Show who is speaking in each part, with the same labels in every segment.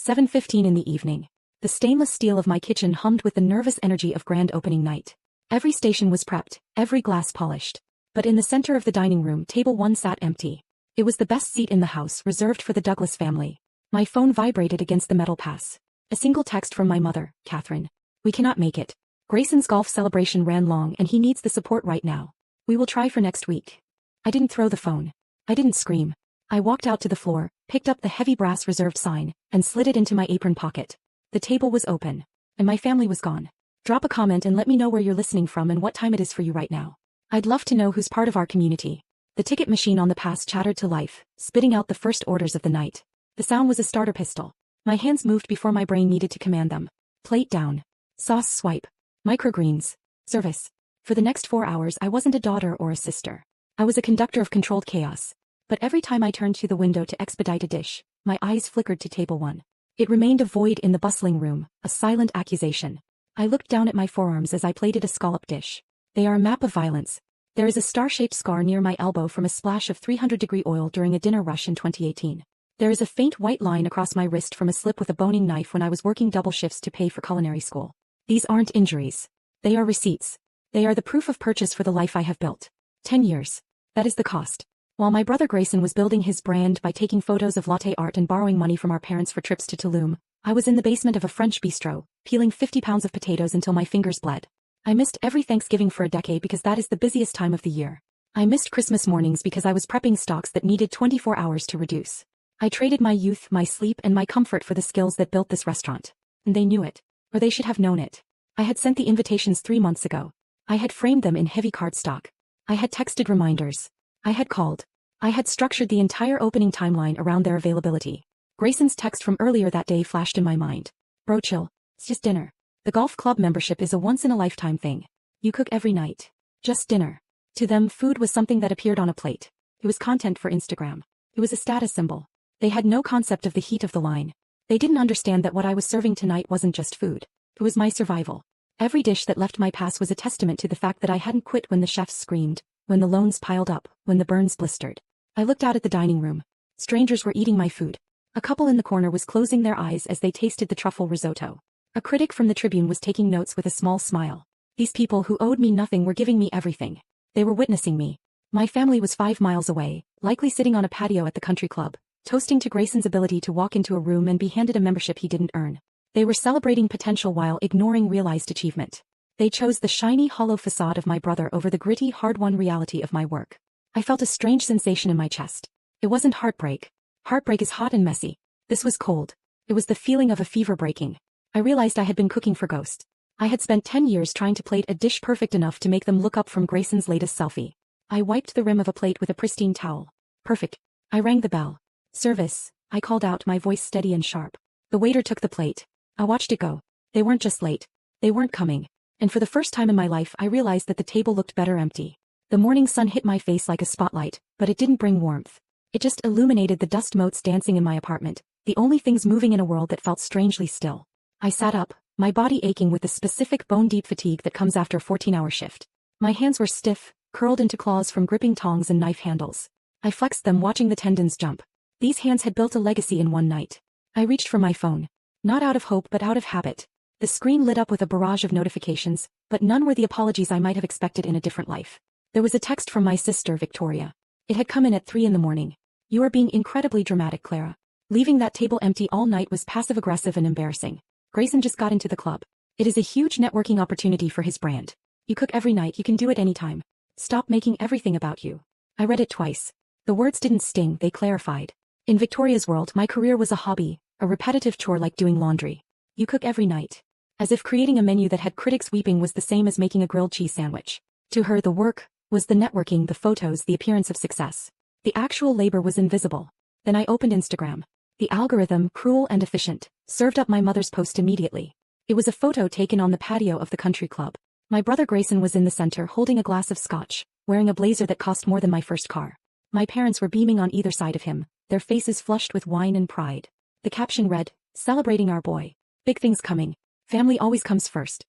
Speaker 1: 7:15 in the evening. The stainless steel of my kitchen hummed with the nervous energy of grand opening night. Every station was prepped, every glass polished. But in the center of the dining room, table 1 sat empty. It was the best seat in the house, reserved for the Douglas family. My phone vibrated against the metal pass. A single text from my mother, Catherine. We cannot make it. Grayson's golf celebration ran long and he needs the support right now. We will try for next week. I didn't throw the phone. I didn't scream. I walked out to the floor, picked up the heavy brass reserved sign, and slid it into my apron pocket. The table was open. And my family was gone. Drop a comment and let me know where you're listening from and what time it is for you right now. I'd love to know who's part of our community. The ticket machine on the pass chattered to life, spitting out the first orders of the night. The sound was a starter pistol. My hands moved before my brain needed to command them. Plate down. Sauce swipe. Microgreens. Service. For the next 4 hours I wasn't a daughter or a sister. I was a conductor of controlled chaos. But every time I turned to the window to expedite a dish, my eyes flickered to table 1. It remained a void in the bustling room, a silent accusation. I looked down at my forearms as I plated a scallop dish. They are a map of violence. There is a star-shaped scar near my elbow from a splash of 300-degree oil during a dinner rush in 2018. There is a faint white line across my wrist from a slip with a boning knife when I was working double shifts to pay for culinary school. These aren't injuries. They are receipts. They are the proof of purchase for the life I have built. 10 years. That is the cost. While my brother Grayson was building his brand by taking photos of latte art and borrowing money from our parents for trips to Tulum, I was in the basement of a French bistro, peeling 50 pounds of potatoes until my fingers bled. I missed every Thanksgiving for a decade because that is the busiest time of the year. I missed Christmas mornings because I was prepping stocks that needed 24 hours to reduce. I traded my youth, my sleep, and my comfort for the skills that built this restaurant. And they knew it. Or they should have known it. I had sent the invitations 3 months ago. I had framed them in heavy cardstock. I had texted reminders. I had called. I had structured the entire opening timeline around their availability. Grayson's text from earlier that day flashed in my mind. Bro, chill. It's just dinner. The golf club membership is a once-in-a-lifetime thing. You cook every night. Just dinner. To them, food was something that appeared on a plate. It was content for Instagram. It was a status symbol. They had no concept of the heat of the line. They didn't understand that what I was serving tonight wasn't just food. It was my survival. Every dish that left my pass was a testament to the fact that I hadn't quit when the chefs screamed, when the loans piled up, when the burns blistered. I looked out at the dining room. Strangers were eating my food. A couple in the corner was closing their eyes as they tasted the truffle risotto. A critic from the Tribune was taking notes with a small smile. These people who owed me nothing were giving me everything. They were witnessing me. My family was 5 miles away, likely sitting on a patio at the country club, toasting to Grayson's ability to walk into a room and be handed a membership he didn't earn. They were celebrating potential while ignoring realized achievement. They chose the shiny, hollow facade of my brother over the gritty, hard-won reality of my work. I felt a strange sensation in my chest. It wasn't heartbreak. Heartbreak is hot and messy. This was cold. It was the feeling of a fever breaking. I realized I had been cooking for ghosts. I had spent 10 years trying to plate a dish perfect enough to make them look up from Grayson's latest selfie. I wiped the rim of a plate with a pristine towel. Perfect. I rang the bell. Service, I called out, my voice steady and sharp. The waiter took the plate. I watched it go. They weren't just late. They weren't coming. And for the first time in my life I realized that the table looked better empty. The morning sun hit my face like a spotlight, but it didn't bring warmth. It just illuminated the dust motes dancing in my apartment, the only things moving in a world that felt strangely still. I sat up, my body aching with the specific bone-deep fatigue that comes after a 14-hour shift. My hands were stiff, curled into claws from gripping tongs and knife handles. I flexed them, watching the tendons jump. These hands had built a legacy in one night. I reached for my phone. Not out of hope but out of habit. The screen lit up with a barrage of notifications, but none were the apologies I might have expected in a different life. There was a text from my sister, Victoria. It had come in at 3 in the morning. You are being incredibly dramatic, Clara. Leaving that table empty all night was passive-aggressive and embarrassing. Grayson just got into the club. It is a huge networking opportunity for his brand. You cook every night, you can do it anytime. Stop making everything about you. I read it twice. The words didn't sting, they clarified. In Victoria's world, my career was a hobby, a repetitive chore like doing laundry. You cook every night. As if creating a menu that had critics weeping was the same as making a grilled cheese sandwich. To her, the work was the networking, the photos, the appearance of success. The actual labor was invisible. Then I opened Instagram. The algorithm, cruel and efficient, served up my mother's post immediately. It was a photo taken on the patio of the country club. My brother Grayson was in the center holding a glass of scotch, wearing a blazer that cost more than my first car. My parents were beaming on either side of him, their faces flushed with wine and pride. The caption read, "Celebrating our boy. Big things coming. Family always comes first.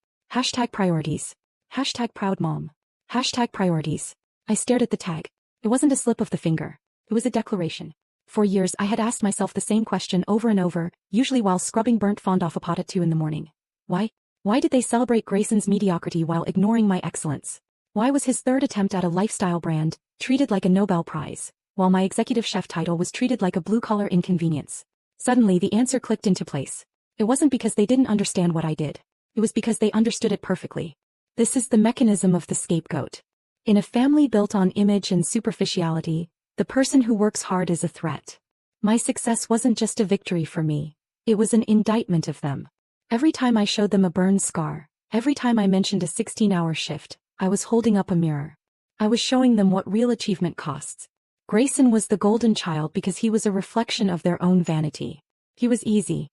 Speaker 1: #priorities. #proud mom. #priorities. I stared at the tag. It wasn't a slip of the finger. It was a declaration. For years I had asked myself the same question over and over, usually while scrubbing burnt fond off a pot at 2 in the morning. Why? Why did they celebrate Grayson's mediocrity while ignoring my excellence? Why was his third attempt at a lifestyle brand treated like a Nobel Prize, while my executive chef title was treated like a blue-collar inconvenience? Suddenly the answer clicked into place. It wasn't because they didn't understand what I did. It was because they understood it perfectly. This is the mechanism of the scapegoat. In a family built on image and superficiality, the person who works hard is a threat. My success wasn't just a victory for me. It was an indictment of them. Every time I showed them a burn scar, every time I mentioned a 16-hour shift, I was holding up a mirror. I was showing them what real achievement costs. Grayson was the golden child because he was a reflection of their own vanity. He was easy.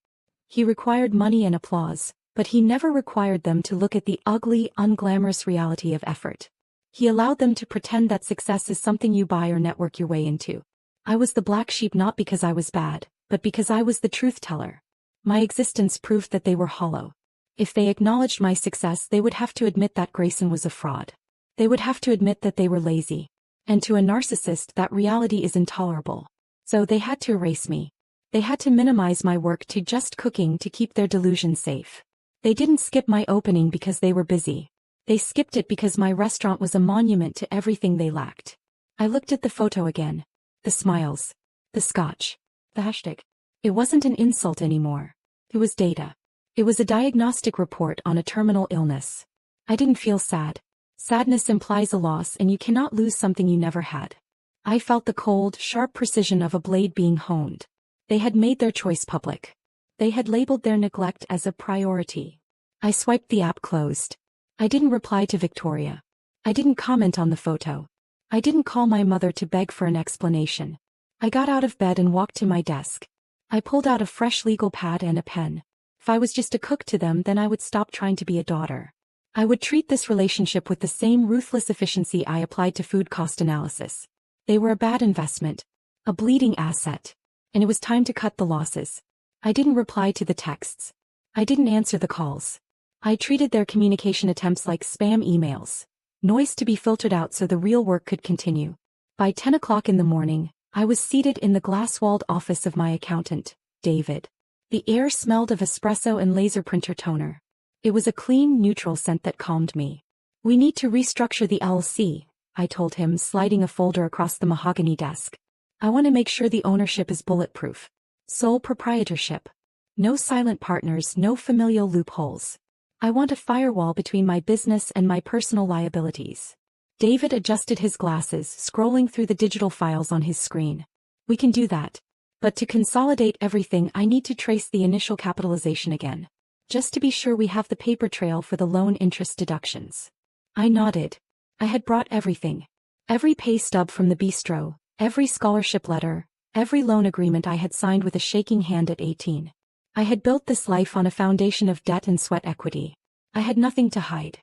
Speaker 1: He required money and applause, but he never required them to look at the ugly, unglamorous reality of effort. He allowed them to pretend that success is something you buy or network your way into. I was the black sheep not because I was bad, but because I was the truth teller. My existence proved that they were hollow. If they acknowledged my success, they would have to admit that Grayson was a fraud. They would have to admit that they were lazy. And to a narcissist, that reality is intolerable. So they had to erase me. They had to minimize my work to just cooking to keep their delusion safe. They didn't skip my opening because they were busy. They skipped it because my restaurant was a monument to everything they lacked. I looked at the photo again. The smiles. The scotch. The hashtag. It wasn't an insult anymore. It was data. It was a diagnostic report on a terminal illness. I didn't feel sad. Sadness implies a loss and you cannot lose something you never had. I felt the cold, sharp precision of a blade being honed. They had made their choice public. They had labeled their neglect as a priority. I swiped the app closed. I didn't reply to Victoria. I didn't comment on the photo. I didn't call my mother to beg for an explanation. I got out of bed and walked to my desk. I pulled out a fresh legal pad and a pen. If I was just a cook to them, then I would stop trying to be a daughter. I would treat this relationship with the same ruthless efficiency I applied to food cost analysis. They were a bad investment, a bleeding asset, and it was time to cut the losses. I didn't reply to the texts. I didn't answer the calls. I treated their communication attempts like spam emails. Noise to be filtered out so the real work could continue. By 10 o'clock in the morning, I was seated in the glass-walled office of my accountant, David. The air smelled of espresso and laser printer toner. It was a clean, neutral scent that calmed me. We need to restructure the LLC, I told him, sliding a folder across the mahogany desk. I want to make sure the ownership is bulletproof. Sole proprietorship. No silent partners, no familial loopholes. I want a firewall between my business and my personal liabilities. David adjusted his glasses, scrolling through the digital files on his screen. We can do that. But to consolidate everything, I need to trace the initial capitalization again. Just to be sure we have the paper trail for the loan interest deductions. I nodded. I had brought everything. Every pay stub from the bistro, every scholarship letter, every loan agreement I had signed with a shaking hand at 18. I had built this life on a foundation of debt and sweat equity. I had nothing to hide.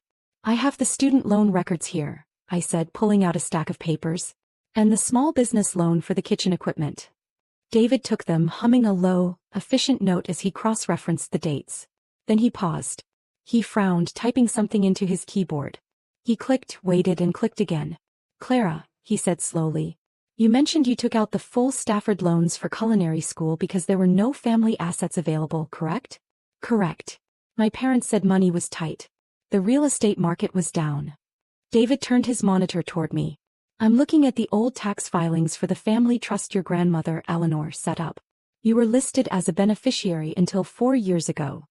Speaker 1: I have the student loan records here, I said, pulling out a stack of papers. And the small business loan for the kitchen equipment. David took them, humming a low, efficient note as he cross-referenced the dates. Then he paused. He frowned, typing something into his keyboard. He clicked, waited, and clicked again. Clara, he said slowly. You mentioned you took out the full Stafford loans for culinary school because there were no family assets available, correct? Correct. My parents said money was tight. The real estate market was down. David turned his monitor toward me. I'm looking at the old tax filings for the family trust your grandmother, Eleanor, set up. You were listed as a beneficiary until 4 years ago.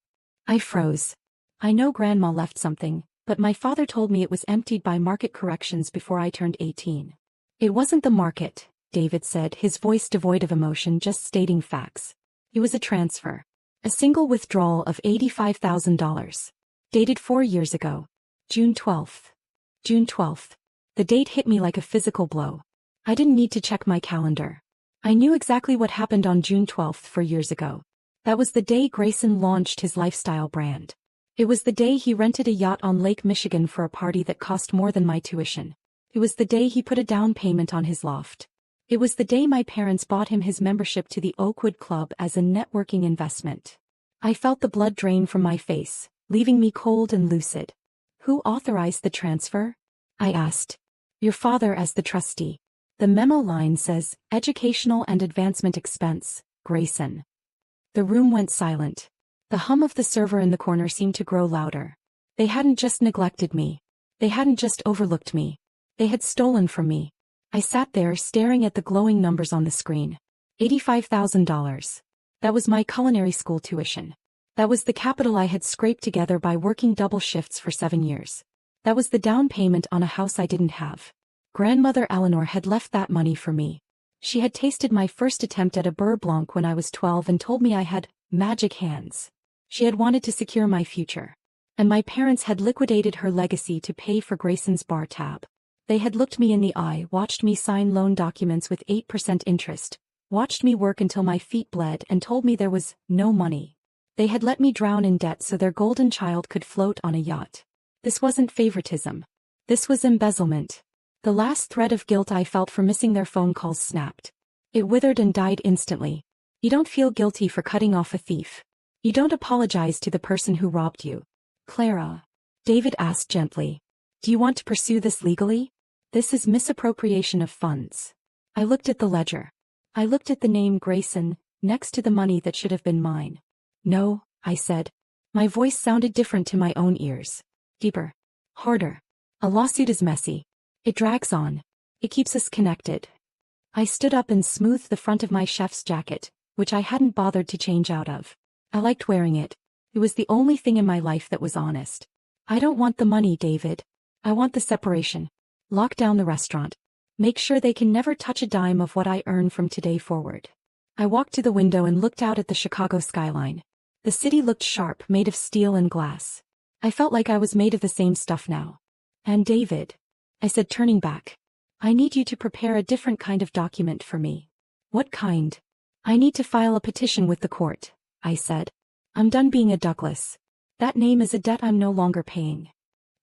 Speaker 1: I froze. I know Grandma left something, but my father told me it was emptied by market corrections before I turned 18. It wasn't the market, David said, his voice devoid of emotion, just stating facts. It was a transfer. A single withdrawal of $85,000. Dated 4 years ago. June 12th. June 12th. The date hit me like a physical blow. I didn't need to check my calendar. I knew exactly what happened on June 12th 4 years ago. That was the day Grayson launched his lifestyle brand. It was the day he rented a yacht on Lake Michigan for a party that cost more than my tuition. It was the day he put a down payment on his loft. It was the day my parents bought him his membership to the Oakwood Club as a networking investment. I felt the blood drain from my face, leaving me cold and lucid. Who authorized the transfer? I asked. Your father as the trustee. The memo line says, Educational and Advancement Expense, Grayson. The room went silent. The hum of the server in the corner seemed to grow louder. They hadn't just neglected me. They hadn't just overlooked me. They had stolen from me. I sat there staring at the glowing numbers on the screen. $85,000. That was my culinary school tuition. That was the capital I had scraped together by working double shifts for 7 years. That was the down payment on a house I didn't have. Grandmother Eleanor had left that money for me. She had tasted my first attempt at a beurre blanc when I was 12 and told me I had magic hands. She had wanted to secure my future. And my parents had liquidated her legacy to pay for Grayson's bar tab. They had looked me in the eye, watched me sign loan documents with 8% interest, watched me work until my feet bled and told me there was no money. They had let me drown in debt so their golden child could float on a yacht. This wasn't favoritism. This was embezzlement. The last thread of guilt I felt for missing their phone calls snapped. It withered and died instantly. You don't feel guilty for cutting off a thief. You don't apologize to the person who robbed you. Clara. David asked gently. Do you want to pursue this legally? This is misappropriation of funds. I looked at the ledger. I looked at the name Grayson, next to the money that should have been mine. No, I said. My voice sounded different to my own ears. Deeper. Harder. A lawsuit is messy. It drags on. It keeps us connected. I stood up and smoothed the front of my chef's jacket, which I hadn't bothered to change out of. I liked wearing it. It was the only thing in my life that was honest. I don't want the money, David. I want the separation. Lock down the restaurant. Make sure they can never touch a dime of what I earn from today forward. I walked to the window and looked out at the Chicago skyline. The city looked sharp, made of steel and glass. I felt like I was made of the same stuff now. And David, I said, turning back, I need you to prepare a different kind of document for me. What kind? I need to file a petition with the court, I said. I'm done being a Douglas. That name is a debt I'm no longer paying.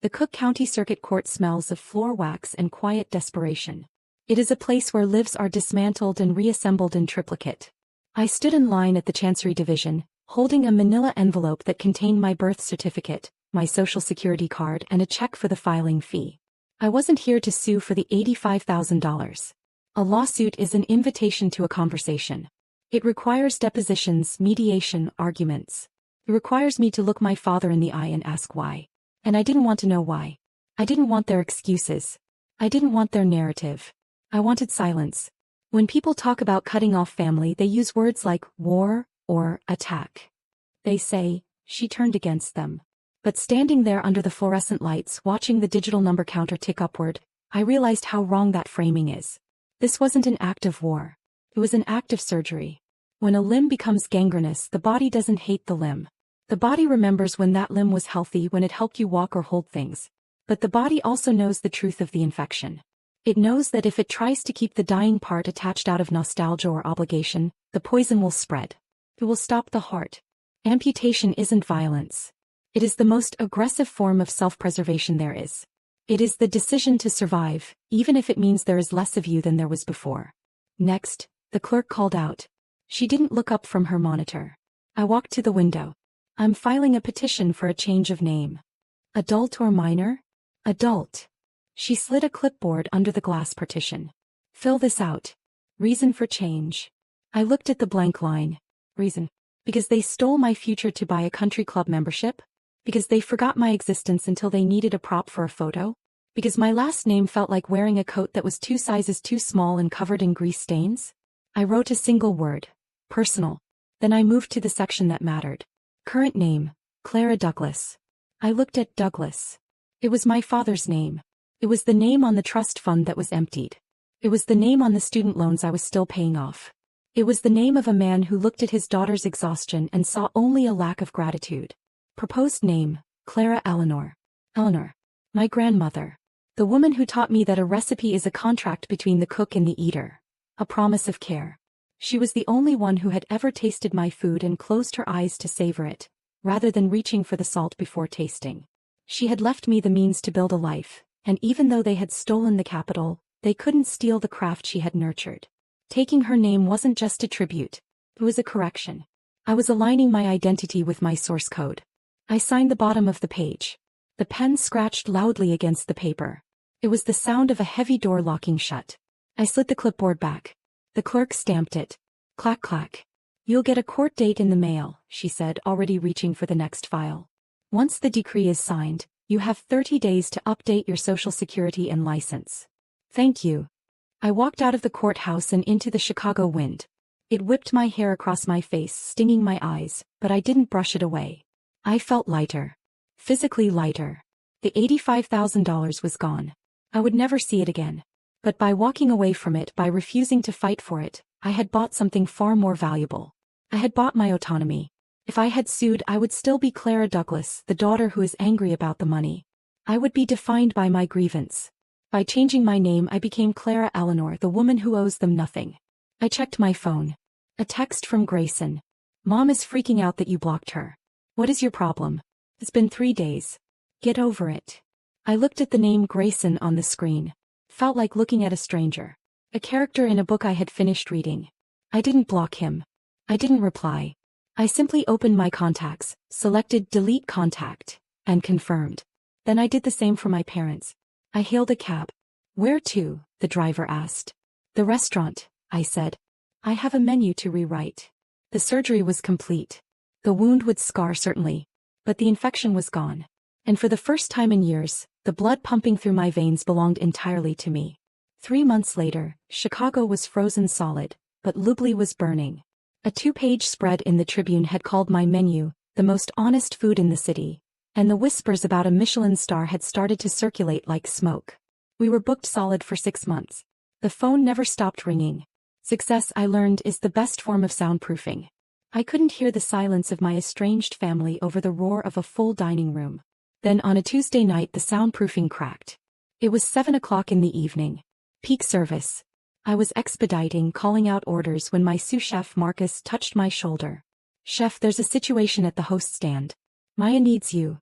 Speaker 1: The Cook County Circuit Court smells of floor wax and quiet desperation. It is a place where lives are dismantled and reassembled in triplicate. I stood in line at the Chancery Division, holding a manila envelope that contained my birth certificate, my social security card, and a check for the filing fee. I wasn't here to sue for the $85,000. A lawsuit is an invitation to a conversation. It requires depositions, mediation, arguments. It requires me to look my father in the eye and ask why. And I didn't want to know why. I didn't want their excuses. I didn't want their narrative. I wanted silence. When people talk about cutting off family, they use words like war or attack. They say, she turned against them. But standing there under the fluorescent lights, watching the digital number counter tick upward, I realized how wrong that framing is. This wasn't an act of war. It was an act of surgery. When a limb becomes gangrenous, the body doesn't hate the limb. The body remembers when that limb was healthy, when it helped you walk or hold things. But the body also knows the truth of the infection. It knows that if it tries to keep the dying part attached out of nostalgia or obligation, the poison will spread. It will stop the heart. Amputation isn't violence. It is the most aggressive form of self-preservation there is. It is the decision to survive, even if it means there is less of you than there was before. Next, the clerk called out. She didn't look up from her monitor. I walked to the window. I'm filing a petition for a change of name. Adult or minor? Adult. She slid a clipboard under the glass partition. Fill this out. Reason for change. I looked at the blank line. Reason. Because they stole my future to buy a country club membership? Because they forgot my existence until they needed a prop for a photo? Because my last name felt like wearing a coat that was 2 sizes too small and covered in grease stains? I wrote a single word. Personal. Then I moved to the section that mattered. Current name, Clara Douglas. I looked at Douglas. It was my father's name. It was the name on the trust fund that was emptied. It was the name on the student loans I was still paying off. It was the name of a man who looked at his daughter's exhaustion and saw only a lack of gratitude. Proposed name, Clara Eleanor. Eleanor. My grandmother. The woman who taught me that a recipe is a contract between the cook and the eater. A promise of care. She was the only one who had ever tasted my food and closed her eyes to savor it, rather than reaching for the salt before tasting. She had left me the means to build a life, and even though they had stolen the capital, they couldn't steal the craft she had nurtured. Taking her name wasn't just a tribute, it was a correction. I was aligning my identity with my source code. I signed the bottom of the page. The pen scratched loudly against the paper. It was the sound of a heavy door locking shut. I slid the clipboard back. The clerk stamped it. Clack clack. You'll get a court date in the mail, she said, already reaching for the next file. Once the decree is signed, you have 30 days to update your social security and license. Thank you. I walked out of the courthouse and into the Chicago wind. It whipped my hair across my face, stinging my eyes, but I didn't brush it away. I felt lighter. Physically lighter. The $85,000 was gone. I would never see it again. But by walking away from it, by refusing to fight for it, I had bought something far more valuable. I had bought my autonomy. If I had sued, I would still be Clara Douglas, the daughter who is angry about the money. I would be defined by my grievance. By changing my name, I became Clara Eleanor, the woman who owes them nothing. I checked my phone. A text from Grayson. Mom is freaking out that you blocked her. What is your problem? It's been 3 days. Get over it. I looked at the name Grayson on the screen. Felt like looking at a stranger. A character in a book I had finished reading. I didn't block him. I didn't reply. I simply opened my contacts, selected Delete Contact, and confirmed. Then I did the same for my parents. I hailed a cab. Where to? The driver asked. The restaurant, I said. I have a menu to rewrite. The surgery was complete. The wound would scar certainly. But the infection was gone. And for the first time in years, the blood pumping through my veins belonged entirely to me. 3 months later, Chicago was frozen solid, but Lubli was burning. A 2-page spread in the Tribune had called my menu, the most honest food in the city, and the whispers about a Michelin star had started to circulate like smoke. We were booked solid for 6 months. The phone never stopped ringing. Success, I learned, is the best form of soundproofing. I couldn't hear the silence of my estranged family over the roar of a full dining room. Then on a Tuesday night the soundproofing cracked. It was 7 o'clock in the evening. Peak service. I was expediting, calling out orders when my sous chef Marcus touched my shoulder. Chef, there's a situation at the host stand. Maya needs you.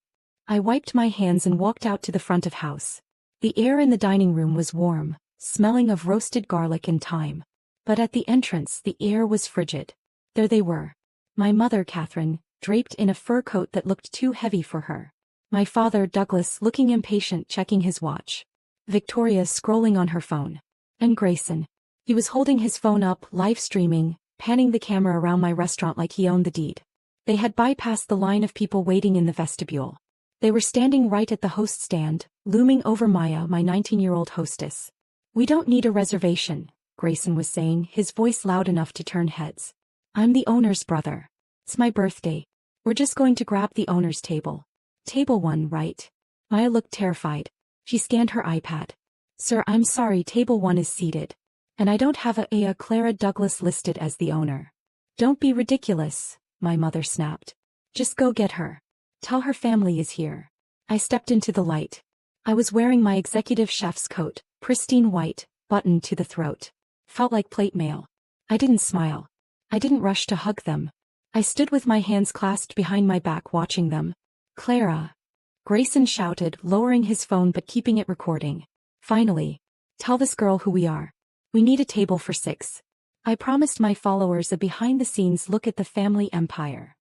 Speaker 1: I wiped my hands and walked out to the front of house. The air in the dining room was warm, smelling of roasted garlic and thyme. But at the entrance the air was frigid. There they were. My mother, Catherine, draped in a fur coat that looked too heavy for her. My father, Douglas, looking impatient, checking his watch. Victoria scrolling on her phone. And Grayson. He was holding his phone up, live streaming, panning the camera around my restaurant like he owned the deed. They had bypassed the line of people waiting in the vestibule. They were standing right at the host stand, looming over Maya, my 19-year-old hostess. We don't need a reservation, Grayson was saying, his voice loud enough to turn heads. I'm the owner's brother. It's my birthday. We're just going to grab the owner's table. Table 1, right? Maya looked terrified. She scanned her iPad. Sir, I'm sorry, table 1 is seated. And I don't have a Clara Douglas listed as the owner. Don't be ridiculous, my mother snapped. Just go get her. Tell her family is here. I stepped into the light. I was wearing my executive chef's coat, pristine white, buttoned to the throat. Felt like plate mail. I didn't smile. I didn't rush to hug them. I stood with my hands clasped behind my back watching them. Clara. Grayson shouted, lowering his phone but keeping it recording. Finally. Tell this girl who we are. We need a table for 6. I promised my followers a behind-the-scenes look at the family empire.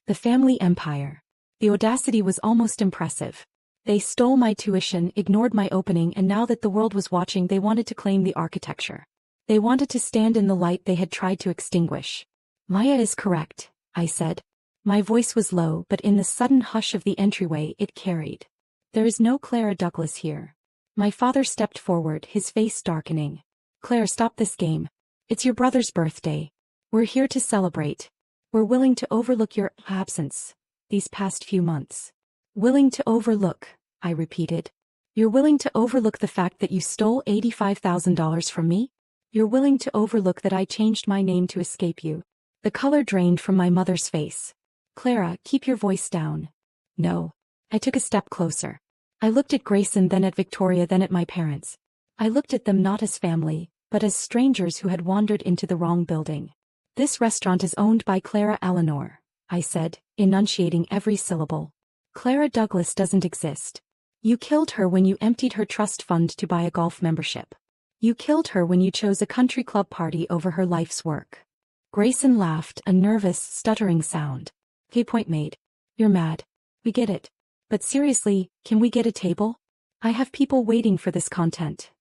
Speaker 1: The family empire. The audacity was almost impressive. They stole my tuition, ignored my opening, and now that the world was watching they wanted to claim the architecture. They wanted to stand in the light they had tried to extinguish. Maya is correct, I said. My voice was low, but in the sudden hush of the entryway it carried. There is no Clara Douglas here. My father stepped forward, his face darkening. Claire, stop this game. It's your brother's birthday. We're here to celebrate. We're willing to overlook your absence these past few months. Willing to overlook, I repeated. You're willing to overlook the fact that you stole $85,000 from me? You're willing to overlook that I changed my name to escape you? The color drained from my mother's face. Clara, keep your voice down. No. I took a step closer. I looked at Grayson, then at Victoria, then at my parents. I looked at them not as family, but as strangers who had wandered into the wrong building. This restaurant is owned by Clara Eleanor, I said, enunciating every syllable. Clara Douglas doesn't exist. You killed her when you emptied her trust fund to buy a golf membership. You killed her when you chose a country club party over her life's work. Grayson laughed, a nervous, stuttering sound. Okay, point made. You're mad. We get it. But seriously, can we get a table? I have people waiting for this content.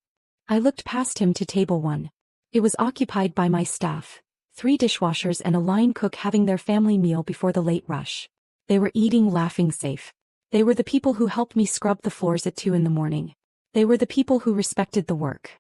Speaker 1: I looked past him to table 1. It was occupied by my staff, 3 dishwashers and a line cook having their family meal before the late rush. They were eating, laughing, safe. They were the people who helped me scrub the floors at 2 in the morning. They were the people who respected the work.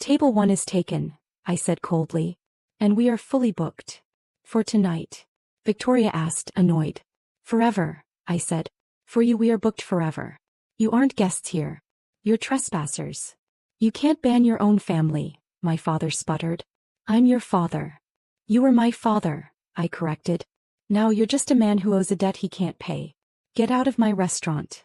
Speaker 1: Table 1 is taken, I said coldly. And we are fully booked. For tonight? Victoria asked, annoyed. Forever, I said. For you we are booked forever. You aren't guests here. You're trespassers. You can't ban your own family, my father sputtered. I'm your father. You were my father, I corrected. Now you're just a man who owes a debt he can't pay. Get out of my restaurant.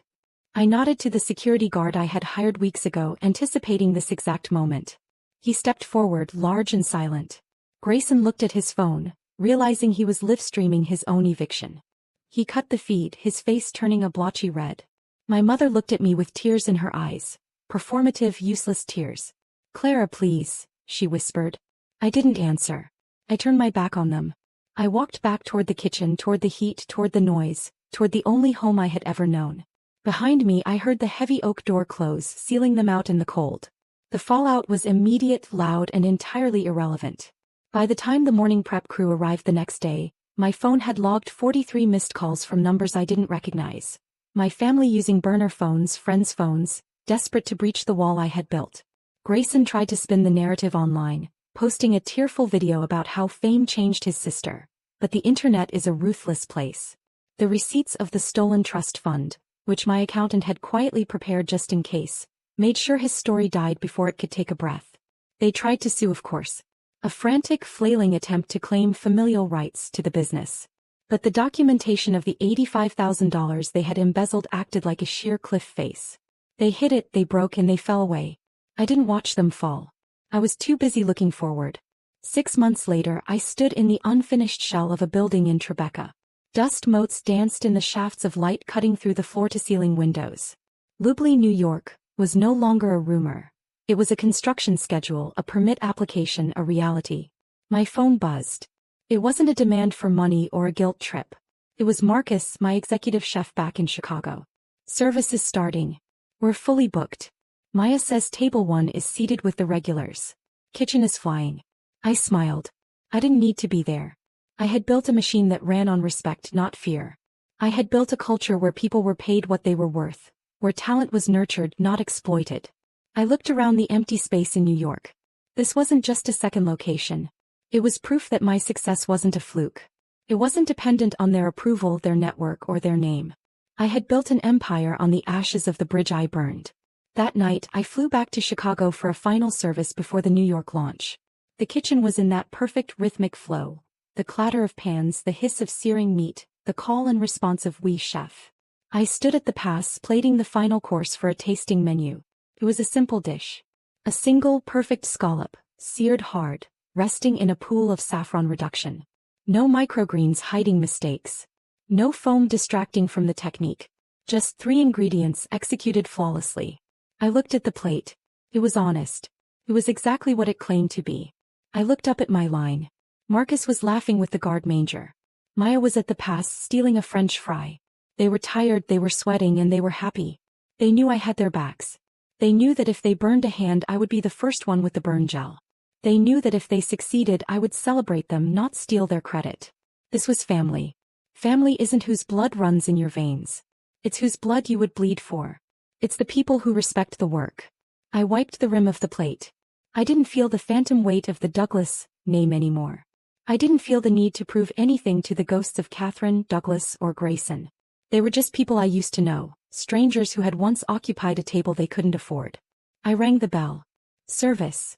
Speaker 1: I nodded to the security guard I had hired weeks ago, anticipating this exact moment. He stepped forward, large and silent. Grayson looked at his phone, realizing he was live-streaming his own eviction. He cut the feed, his face turning a blotchy red. My mother looked at me with tears in her eyes. Performative, useless tears. Clara, please, she whispered. I didn't answer. I turned my back on them. I walked back toward the kitchen, toward the heat, toward the noise, toward the only home I had ever known. Behind me I heard the heavy oak door close, sealing them out in the cold. The fallout was immediate, loud, and entirely irrelevant. By the time the morning prep crew arrived the next day, my phone had logged 43 missed calls from numbers I didn't recognize. My family using burner phones, friends' phones, desperate to breach the wall I had built. Grayson tried to spin the narrative online, posting a tearful video about how fame changed his sister. But the internet is a ruthless place. The receipts of the stolen trust fund, which my accountant had quietly prepared just in case, made sure his story died before it could take a breath. They tried to sue, of course. A frantic, flailing attempt to claim familial rights to the business. But the documentation of the $85,000 they had embezzled acted like a sheer cliff face. They hit it, they broke, and they fell away. I didn't watch them fall. I was too busy looking forward. 6 months later I stood in the unfinished shell of a building in Tribeca. Dust motes danced in the shafts of light cutting through the floor-to-ceiling windows. Lubly, New York, was no longer a rumor. It was a construction schedule, a permit application, a reality. My phone buzzed. It wasn't a demand for money or a guilt trip. It was Marcus, my executive chef back in Chicago. Service is starting. We're fully booked. Maya says table 1 is seated with the regulars. Kitchen is flying. I smiled. I didn't need to be there. I had built a machine that ran on respect, not fear. I had built a culture where people were paid what they were worth, where talent was nurtured, not exploited. I looked around the empty space in New York. This wasn't just a second location. It was proof that my success wasn't a fluke. It wasn't dependent on their approval, their network, or their name. I had built an empire on the ashes of the bridge I burned. That night, I flew back to Chicago for a final service before the New York launch. The kitchen was in that perfect rhythmic flow. The clatter of pans, the hiss of searing meat, the call and response of "Oui, chef." I stood at the pass, plating the final course for a tasting menu. It was a simple dish. A single, perfect scallop, seared hard, resting in a pool of saffron reduction. No microgreens hiding mistakes. No foam distracting from the technique. Just 3 ingredients executed flawlessly. I looked at the plate. It was honest. It was exactly what it claimed to be. I looked up at my line. Marcus was laughing with the guard manger. Maya was at the pass stealing a French fry. They were tired, they were sweating, and they were happy. They knew I had their backs. They knew that if they burned a hand I would be the first one with the burn gel. They knew that if they succeeded I would celebrate them, not steal their credit. This was family. Family isn't whose blood runs in your veins. It's whose blood you would bleed for. It's the people who respect the work. I wiped the rim of the plate. I didn't feel the phantom weight of the Douglas name anymore. I didn't feel the need to prove anything to the ghosts of Catherine, Douglas, or Grayson. They were just people I used to know, strangers who had once occupied a table they couldn't afford. I rang the bell. Service.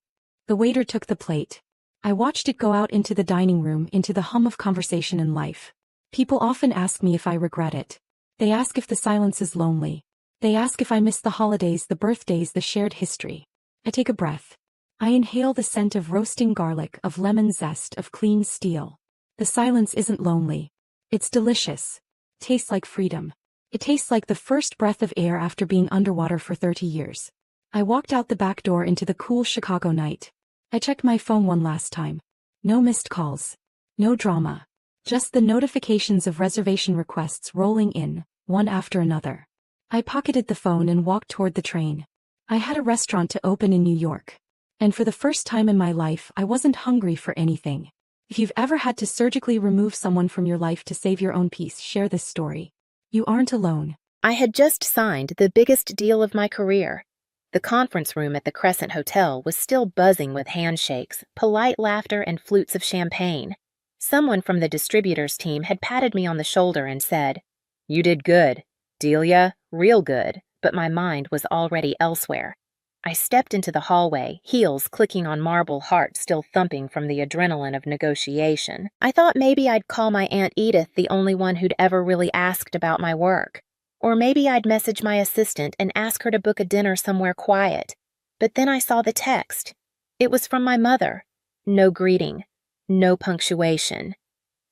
Speaker 1: The waiter took the plate. I watched it go out into the dining room, into the hum of conversation and life. People often ask me if I regret it. They ask if the silence is lonely. They ask if I miss the holidays, the birthdays, the shared history. I take a breath. I inhale the scent of roasting garlic, of lemon zest, of clean steel. The silence isn't lonely. It's delicious. Tastes like freedom. It tastes like the first breath of air after being underwater for 30 years. I walked out the back door into the cool Chicago night. I checked my phone one last time. No missed calls. No drama. Just the notifications of reservation requests rolling in, one after another. I pocketed the phone and walked toward the train. I had a restaurant to open in New York. And for the first time in my life, I wasn't hungry for anything. If you've ever had to surgically remove someone from your life to save your own peace, share this story. You aren't alone.
Speaker 2: I had just signed the biggest deal of my career. The conference room at the Crescent Hotel was still buzzing with handshakes, polite laughter, and flutes of champagne. Someone from the distributors team had patted me on the shoulder and said, "You did good, Delia, real good," but my mind was already elsewhere. I stepped into the hallway, heels clicking on marble, heart still thumping from the adrenaline of negotiation. I thought maybe I'd call my Aunt Edith, the only one who'd ever really asked about my work. Or maybe I'd message my assistant and ask her to book a dinner somewhere quiet. But then I saw the text. It was from my mother. No greeting. No punctuation.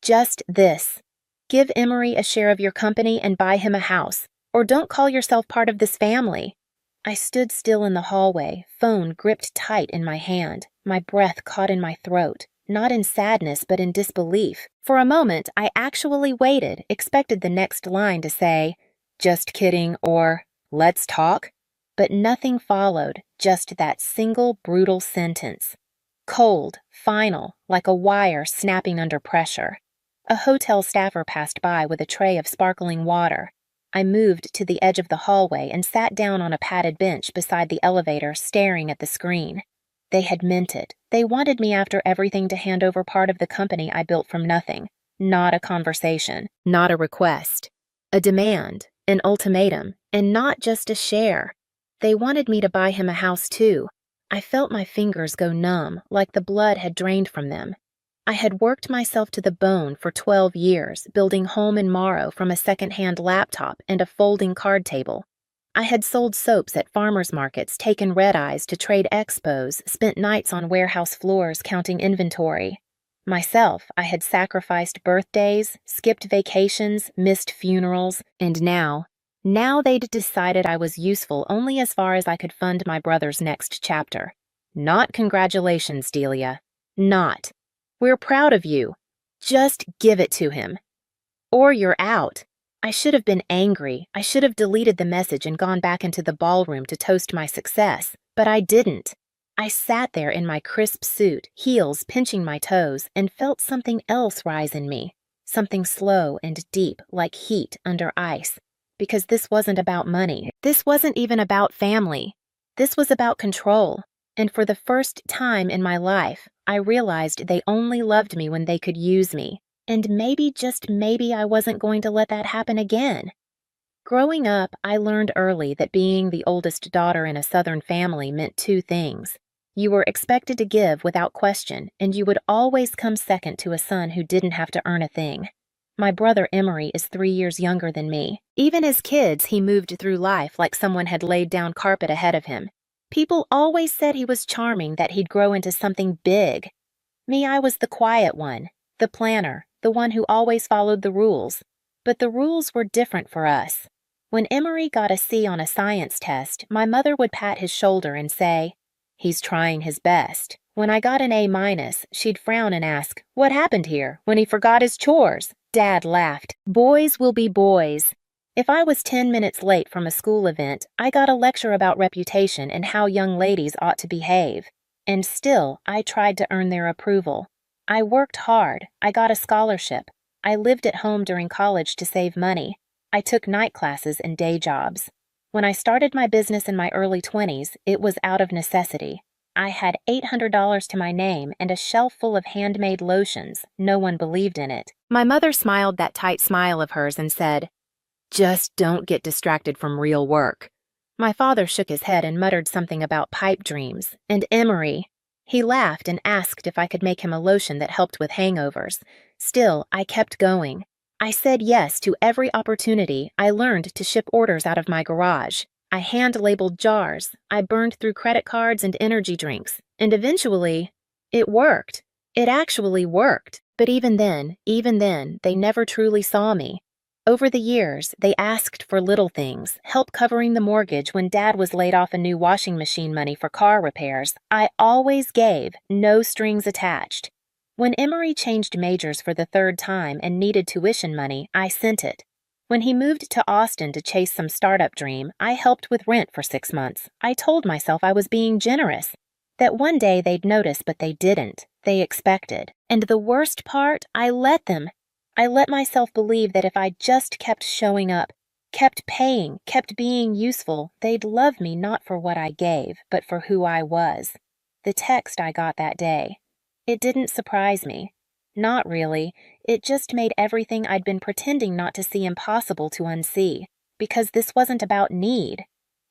Speaker 2: Just this. Give Emery a share of your company and buy him a house. Or don't call yourself part of this family. I stood still in the hallway, phone gripped tight in my hand, my breath caught in my throat, not in sadness but in disbelief. For a moment, I actually waited, expected the next line to say, "Just kidding," or "Let's talk." But nothing followed, just that single brutal sentence. Cold, final, like a wire snapping under pressure. A hotel staffer passed by with a tray of sparkling water. I moved to the edge of the hallway and sat down on a padded bench beside the elevator, staring at the screen. They had meant it. They wanted me after everything to hand over part of the company I built from nothing. Not a conversation, not a request. A demand, an ultimatum, and not just a share. They wanted me to buy him a house too. I felt my fingers go numb, like the blood had drained from them. I had worked myself to the bone for 12 years, building Home and Morrow from a second-hand laptop and a folding card table. I had sold soaps at farmers markets, taken red-eyes to trade expos, spent nights on warehouse floors counting inventory. Myself, I had sacrificed birthdays, skipped vacations, missed funerals, and now they'd decided I was useful only as far as I could fund my brother's next chapter. Not congratulations, Delia. Not. We're proud of you. Just give it to him. Or you're out. I should have been angry. I should have deleted the message and gone back into the ballroom to toast my success. But I didn't. I sat there in my crisp suit, heels pinching my toes, and felt something else rise in me. Something slow and deep, like heat under ice. Because this wasn't about money. This wasn't even about family. This was about control. And for the first time in my life, I realized they only loved me when they could use me. And maybe, just maybe, I wasn't going to let that happen again. Growing up, I learned early that being the oldest daughter in a Southern family meant two things. You were expected to give without question, and you would always come second to a son who didn't have to earn a thing. My brother Emery is 3 years younger than me. Even as kids, he moved through life like someone had laid down carpet ahead of him. People always said he was charming, that he'd grow into something big. Me, I was the quiet one, the planner, the one who always followed the rules. But the rules were different for us. When Emery got a C on a science test, my mother would pat his shoulder and say, "He's trying his best." When I got an A-, she'd frown and ask, "What happened here? When he forgot his chores?" Dad laughed. Boys will be boys. If I was 10 minutes late from a school event, I got a lecture about reputation and how young ladies ought to behave. And still, I tried to earn their approval. I worked hard. I got a scholarship. I lived at home during college to save money. I took night classes and day jobs. When I started my business in my early 20s, it was out of necessity. I had $800 to my name and a shelf full of handmade lotions. No one believed in it. My mother smiled that tight smile of hers and said, "Just don't get distracted from real work." My father shook his head and muttered something about pipe dreams. And Emery. He laughed and asked if I could make him a lotion that helped with hangovers. Still, I kept going. I said yes to every opportunity. I learned to ship orders out of my garage. I hand-labeled jars. I burned through credit cards and energy drinks. And eventually, it worked. It actually worked. But even then, they never truly saw me. Over the years, they asked for little things, help covering the mortgage when Dad was laid off a new washing machine money for car repairs. I always gave, no strings attached. When Emery changed majors for the 3rd time and needed tuition money, I sent it. When he moved to Austin to chase some startup dream, I helped with rent for 6 months. I told myself I was being generous. That one day they'd notice, but they didn't. They expected. And the worst part, I let them. I let myself believe that if I just kept showing up, kept paying, kept being useful, they'd love me not for what I gave, but for who I was. The text I got that day. It didn't surprise me. Not really. It just made everything I'd been pretending not to see impossible to unsee. Because this wasn't about need.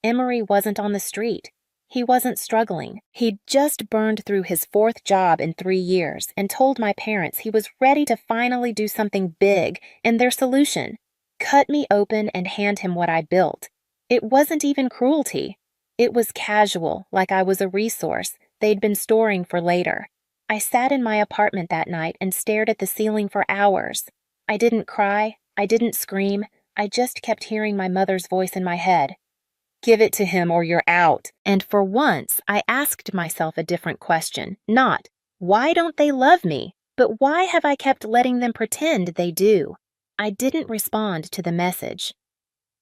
Speaker 2: Emery wasn't on the street. He wasn't struggling. He'd just burned through his 4th job in 3 years and told my parents he was ready to finally do something big, and their solution: cut me open and hand him what I built. It wasn't even cruelty. It was casual, like I was a resource they'd been storing for later. I sat in my apartment that night and stared at the ceiling for hours. I didn't cry. I didn't scream. I just kept hearing my mother's voice in my head. Give it to him or you're out. And for once, I asked myself a different question. Not, why don't they love me? But why have I kept letting them pretend they do? I didn't respond to the message.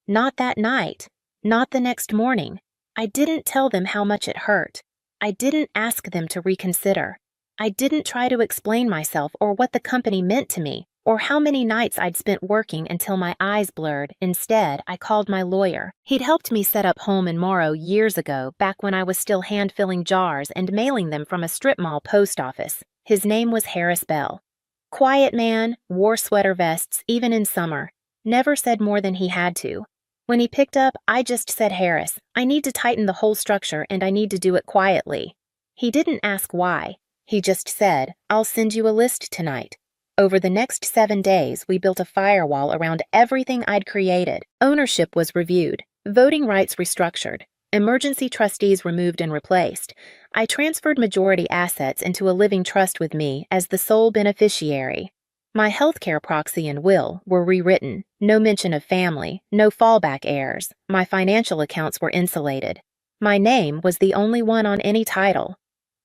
Speaker 2: Not that night. Not the next morning. I didn't tell them how much it hurt. I didn't ask them to reconsider. I didn't try to explain myself or what the company meant to me, or how many nights I'd spent working until my eyes blurred. Instead, I called my lawyer. He'd helped me set up Home and Morrow years ago, back when I was still hand-filling jars and mailing them from a strip mall post office. His name was Harris Bell. Quiet man, wore sweater vests, even in summer. Never said more than he had to. When he picked up, I just said, Harris, I need to tighten the whole structure and I need to do it quietly. He didn't ask why. He just said, I'll send you a list tonight. Over the next 7 days, we built a firewall around everything I'd created. Ownership was reviewed, voting rights restructured, emergency trustees removed and replaced. I transferred majority assets into a living trust with me as the sole beneficiary. My healthcare proxy and will were rewritten. No mention of family, no fallback heirs. My financial accounts were insulated. My name was the only one on any title.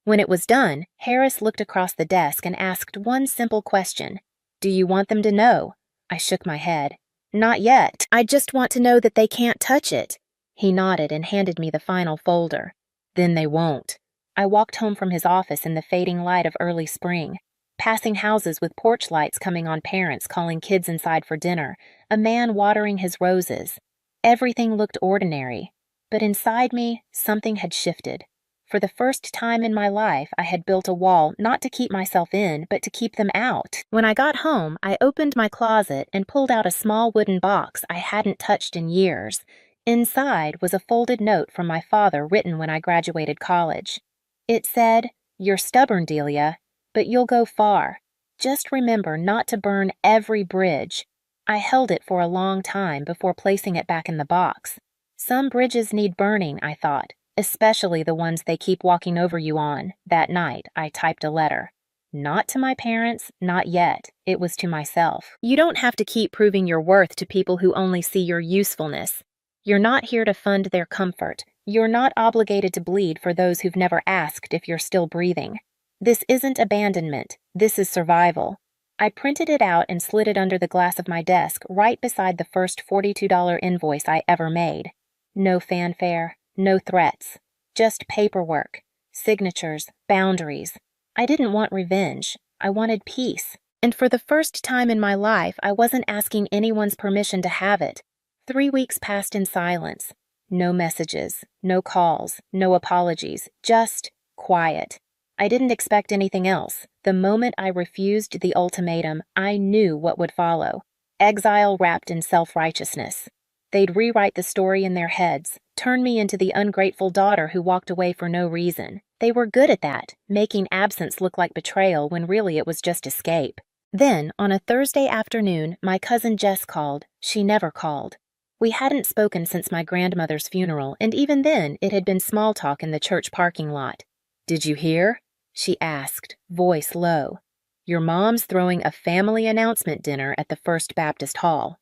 Speaker 2: When it was done, Harris looked across the desk and asked one simple question. Do you want them to know? I shook my head. Not yet. I just want to know that they can't touch it. He nodded and handed me the final folder. Then they won't. I walked home from his office in the fading light of early spring, passing houses with porch lights coming on, parents calling kids inside for dinner, a man watering his roses. Everything looked ordinary, but inside me, something had shifted. For the first time in my life, I had built a wall not to keep myself in, but to keep them out. When I got home, I opened my closet and pulled out a small wooden box I hadn't touched in years. Inside was a folded note from my father written when I graduated college. It said, You're stubborn, Delia, but you'll go far. Just remember not to burn every bridge. I held it for a long time before placing it back in the box. Some bridges need burning, I thought. Especially the ones they keep walking over you on. That night, I typed a letter. Not to my parents, not yet. It was to myself. You don't have to keep proving your worth to people who only see your usefulness. You're not here to fund their comfort. You're not obligated to bleed for those who've never asked if you're still breathing. This isn't abandonment. This is survival. I printed it out and slid it under the glass of my desk right beside the first $42 invoice I ever made. No fanfare. No threats, just paperwork, signatures, boundaries. I didn't want revenge. I wanted peace. And for the first time in my life, I wasn't asking anyone's permission to have it. 3 weeks passed in silence. No messages, no calls, no apologies, just quiet. I didn't expect anything else. The moment I refused the ultimatum, I knew what would follow. Exile wrapped in self-righteousness. They'd rewrite the story in their heads, turn me into the ungrateful daughter who walked away for no reason. They were good at that, making absence look like betrayal when really it was just escape. Then, on a Thursday afternoon, my cousin Jess called. She never called. We hadn't spoken since my grandmother's funeral, and even then it had been small talk in the church parking lot. Did you hear? She asked, voice low. Your mom's throwing a family announcement dinner at the First Baptist Hall.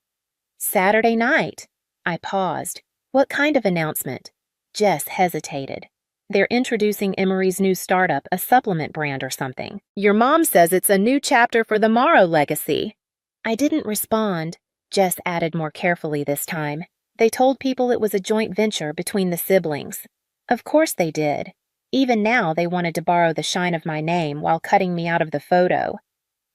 Speaker 2: Saturday night. I paused. What kind of announcement? Jess hesitated. They're introducing Emery's new startup, a supplement brand or something. Your mom says it's a new chapter for the Morrow legacy. I didn't respond. Jess added more carefully this time. They told people it was a joint venture between the siblings. Of course they did. Even now, they wanted to borrow the shine of my name while cutting me out of the photo.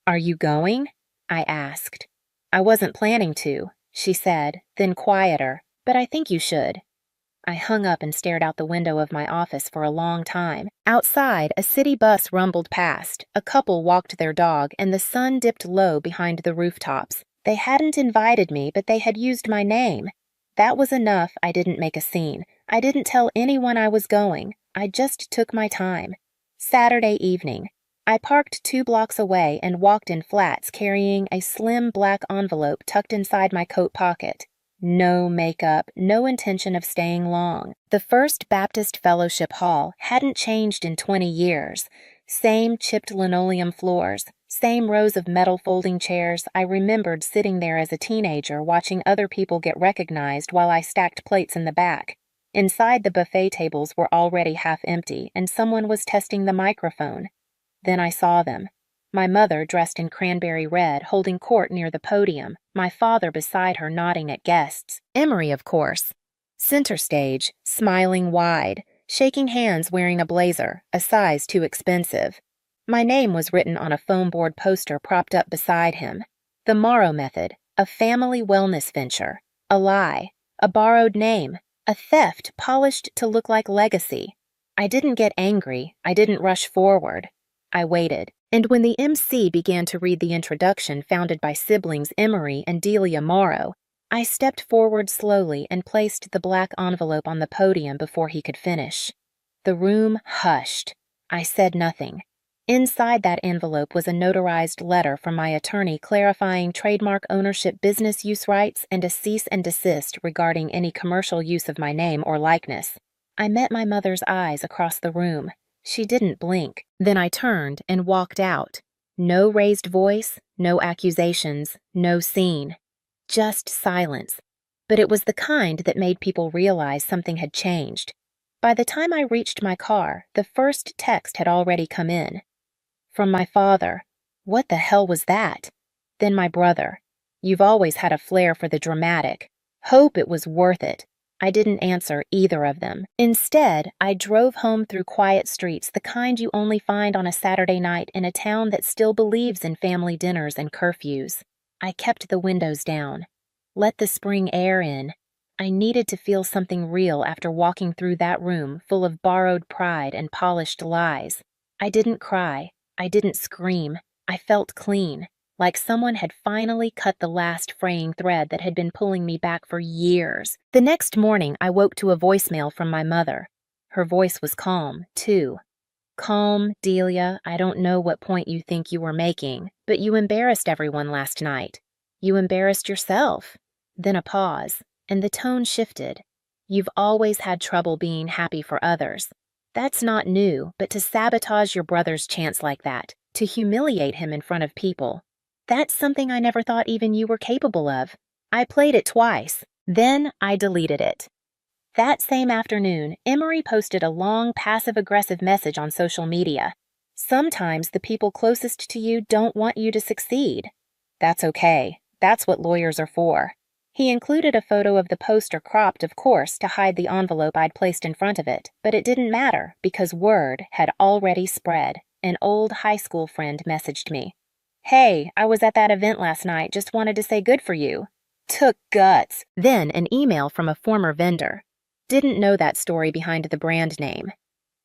Speaker 2: "Are you going?" I asked. "I wasn't planning to," she said, then quieter, "but I think you should." I hung up and stared out the window of my office for a long time. Outside, a city bus rumbled past, a couple walked their dog, and the sun dipped low behind the rooftops. They hadn't invited me, but they had used my name. That was enough. I didn't make a scene. I didn't tell anyone I was going. I just took my time. Saturday evening. I parked 2 blocks away and walked in flats carrying a slim black envelope tucked inside my coat pocket. No makeup, no intention of staying long. The First Baptist Fellowship Hall hadn't changed in 20 years. Same chipped linoleum floors, same rows of metal folding chairs. I remembered sitting there as a teenager watching other people get recognized while I stacked plates in the back. Inside, the buffet tables were already half empty, and someone was testing the microphone. Then I saw them. My mother, dressed in cranberry red, holding court near the podium, my father beside her nodding at guests. Emery, of course. Center stage, smiling wide, shaking hands wearing a blazer, a size too expensive. My name was written on a foam board poster propped up beside him. The Morrow Method, a family wellness venture, a lie, a borrowed name, a theft polished to look like legacy. I didn't get angry. I didn't rush forward. I waited. And when the MC began to read the introduction founded by siblings Emery and Delia Morrow, I stepped forward slowly and placed the black envelope on the podium before he could finish. The room hushed. I said nothing. Inside that envelope was a notarized letter from my attorney clarifying trademark ownership, business use rights, and a cease and desist regarding any commercial use of my name or likeness. I met my mother's eyes across the room. She didn't blink. Then I turned and walked out. No raised voice, no accusations, no scene. Just silence. But it was the kind that made people realize something had changed. By the time I reached my car, the first text had already come in. From my father. What the hell was that? Then my brother. You've always had a flair for the dramatic. Hope it was worth it. I didn't answer either of them. Instead, I drove home through quiet streets, the kind you only find on a Saturday night in a town that still believes in family dinners and curfews. I kept the windows down. Let the spring air in. I needed to feel something real after walking through that room full of borrowed pride and polished lies. I didn't cry. I didn't scream. I felt clean. Like someone had finally cut the last fraying thread that had been pulling me back for years. The next morning, I woke to a voicemail from my mother. Her voice was calm, too. "Calm, Delia, I don't know what point you think you were making, but you embarrassed everyone last night. You embarrassed yourself." Then a pause, and the tone shifted. "You've always had trouble being happy for others. That's not new, but to sabotage your brother's chance like that, to humiliate him in front of people, that's something I never thought even you were capable of. I played it twice. Then I deleted it." That same afternoon, Emery posted a long, passive-aggressive message on social media. "Sometimes the people closest to you don't want you to succeed. That's okay. That's what lawyers are for." He included a photo of the poster cropped, of course, to hide the envelope I'd placed in front of it, but it didn't matter because word had already spread. An old high school friend messaged me. "Hey, I was at that event last night, just wanted to say good for you." Took guts. Then an email from a former vendor. Didn't know that story behind the brand name.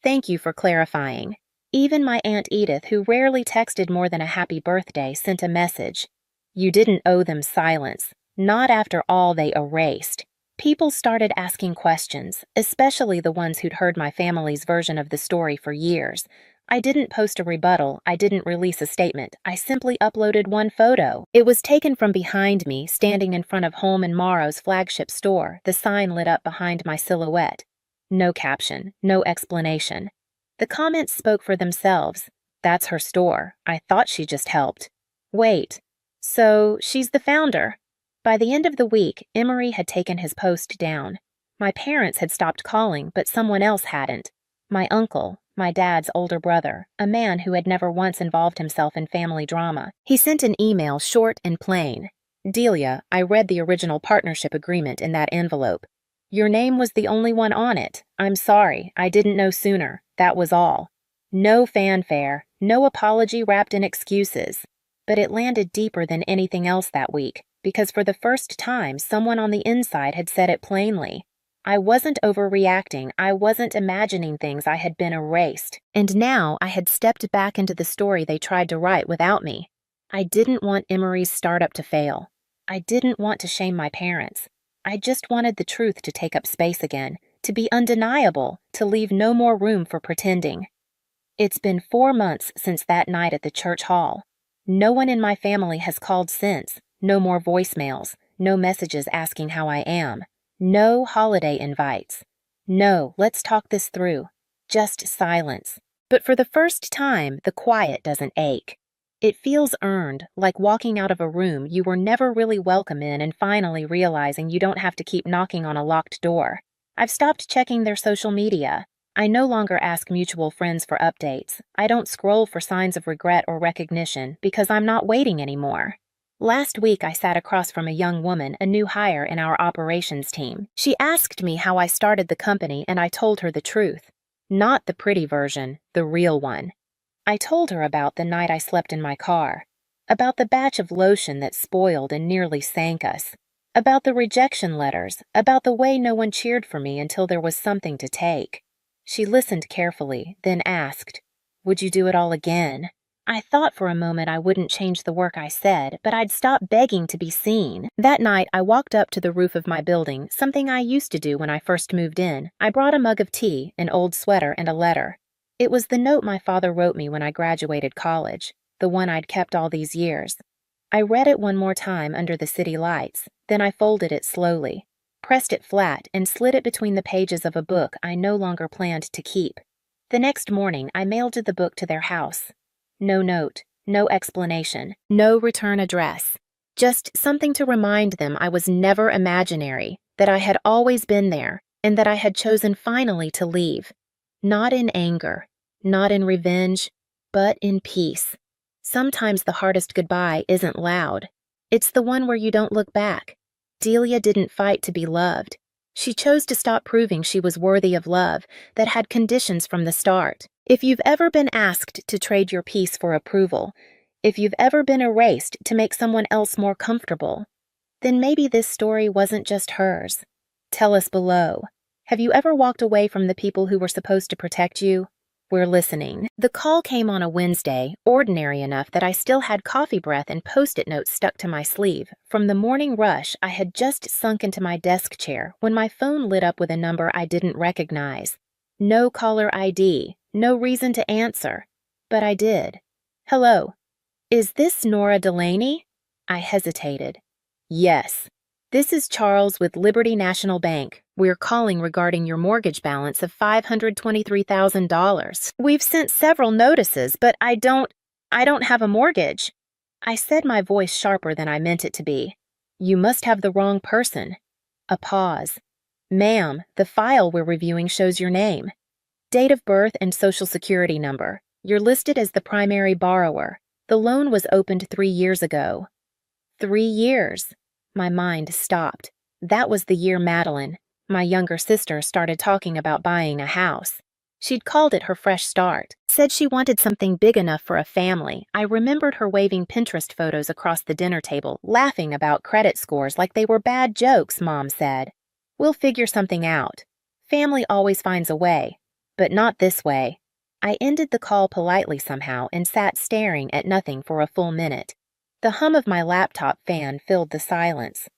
Speaker 2: "Thank you for clarifying." Even my Aunt Edith, who rarely texted more than a happy birthday, sent a message. You didn't owe them silence. Not after all they erased. People started asking questions, especially the ones who'd heard my family's version of the story for years. I didn't post a rebuttal. I didn't release a statement. I simply uploaded one photo. It was taken from behind me, standing in front of Holm and Morrow's flagship store, the sign lit up behind my silhouette. No caption, no explanation. The comments spoke for themselves. "That's her store. I thought she just helped." Wait, so she's the founder? By the end of the week, Emery had taken his post down. My parents had stopped calling, but someone else hadn't. My uncle, my dad's older brother, a man who had never once involved himself in family drama. He sent an email short and plain. "Delia, I read the original partnership agreement in that envelope. Your name was the only one on it. I'm sorry, I didn't know sooner. That was all. No fanfare, no apology wrapped in excuses. But it landed deeper than anything else that week, because for the first time, someone on the inside had said it plainly. I wasn't overreacting, I wasn't imagining things, I had been erased. And now I had stepped back into the story they tried to write without me. I didn't want Emery's startup to fail. I didn't want to shame my parents. I just wanted the truth to take up space again, to be undeniable, to leave no more room for pretending. It's been 4 months since that night at the church hall. No one in my family has called since. No more voicemails, no messages asking how I am. No holiday invites. No, let's talk this through. Just silence. But for the first time, the quiet doesn't ache. It feels earned, like walking out of a room you were never really welcome in and finally realizing you don't have to keep knocking on a locked door. I've stopped checking their social media. I no longer ask mutual friends for updates. I don't scroll for signs of regret or recognition because I'm not waiting anymore. Last week, I sat across from a young woman, a new hire in our operations team. She asked me how I started the company, and I told her the truth. Not the pretty version, the real one. I told her about the night I slept in my car, about the batch of lotion that spoiled and nearly sank us, about the rejection letters, about the way no one cheered for me until there was something to take. She listened carefully, then asked, "Would you do it all again?" I thought for a moment I wouldn't change the work I said, but I'd stop begging to be seen. That night, I walked up to the roof of my building, something I used to do when I first moved in. I brought a mug of tea, an old sweater, and a letter. It was the note my father wrote me when I graduated college, the one I'd kept all these years. I read it one more time under the city lights, then I folded it slowly, pressed it flat, and slid it between the pages of a book I no longer planned to keep. The next morning, I mailed the book to their house. No note, no explanation, no return address. Just something to remind them I was never imaginary, that I had always been there, and that I had chosen finally to leave. Not in anger, not in revenge, but in peace. Sometimes the hardest goodbye isn't loud. It's the one where you don't look back. Delia didn't fight to be loved. She chose to stop proving she was worthy of love that had conditions from the start. If you've ever been asked to trade your peace for approval, if you've ever been erased to make someone else more comfortable, then maybe this story wasn't just hers. Tell us below. Have you ever walked away from the people who were supposed to protect you? We're listening. The call came on a Wednesday, ordinary enough that I still had coffee breath and Post-it notes stuck to my sleeve. From the morning rush, I had just sunk into my desk chair when my phone lit up with a number I didn't recognize. No caller ID, no reason to answer. But I did. Hello. Is this Nora Delaney? I hesitated. Yes. This is Charles with Liberty National Bank. We're calling regarding your mortgage balance of $523,000. We've sent several notices, but I don't have a mortgage. I said, my voice sharper than I meant it to be. You must have the wrong person. A pause. Ma'am, the file we're reviewing shows your name. Date of birth and social security number. You're listed as the primary borrower. The loan was opened 3 years ago. 3 years. My mind stopped. That was the year Madeline, my younger sister, started talking about buying a house. She'd called it her fresh start, said she wanted something big enough for a family. I remembered her waving Pinterest photos across the dinner table, laughing about credit scores like they were bad jokes, Mom said. We'll figure something out. Family always finds a way, but not this way. I ended the call politely somehow and sat staring at nothing for a full minute. The hum of my laptop fan filled the silence.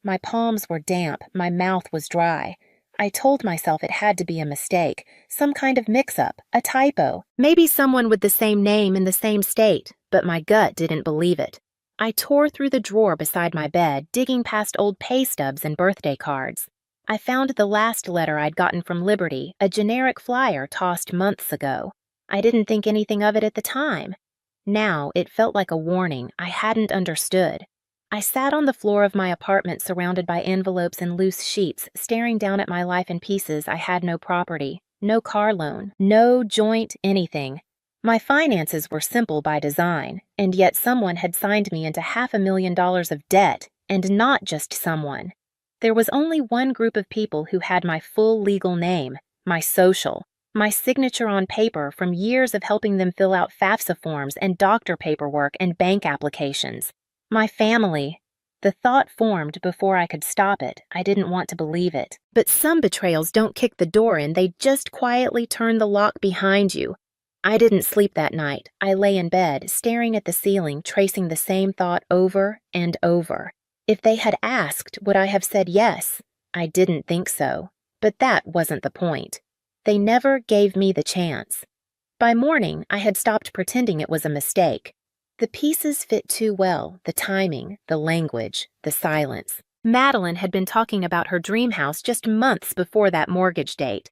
Speaker 2: My palms were damp, my mouth was dry. I told myself it had to be a mistake, some kind of mix-up, a typo, maybe someone with the same name in the same state, but my gut didn't believe it. I tore through the drawer beside my bed, digging past old pay stubs and birthday cards. I found the last letter I'd gotten from Liberty, a generic flyer tossed months ago. I didn't think anything of it at the time. Now, it felt like a warning I hadn't understood. I sat on the floor of my apartment surrounded by envelopes and loose sheets, staring down at my life in pieces. I had no property, no car loan, no joint anything. My finances were simple by design, and yet someone had signed me into $500,000 of debt, and not just someone. There was only one group of people who had my full legal name, my social, My signature on paper from years of helping them fill out FAFSA forms and doctor paperwork and bank applications. My family. The thought formed before I could stop it. I didn't want to believe it. But some betrayals don't kick the door in, they just quietly turn the lock behind you. I didn't sleep that night. I lay in bed, staring at the ceiling, tracing the same thought over and over. If they had asked, would I have said yes? I didn't think so. But that wasn't the point. They never gave me the chance. By morning, I had stopped pretending it was a mistake. The pieces fit too well, the timing, the language, the silence. Madeline had been talking about her dream house just months before that mortgage date.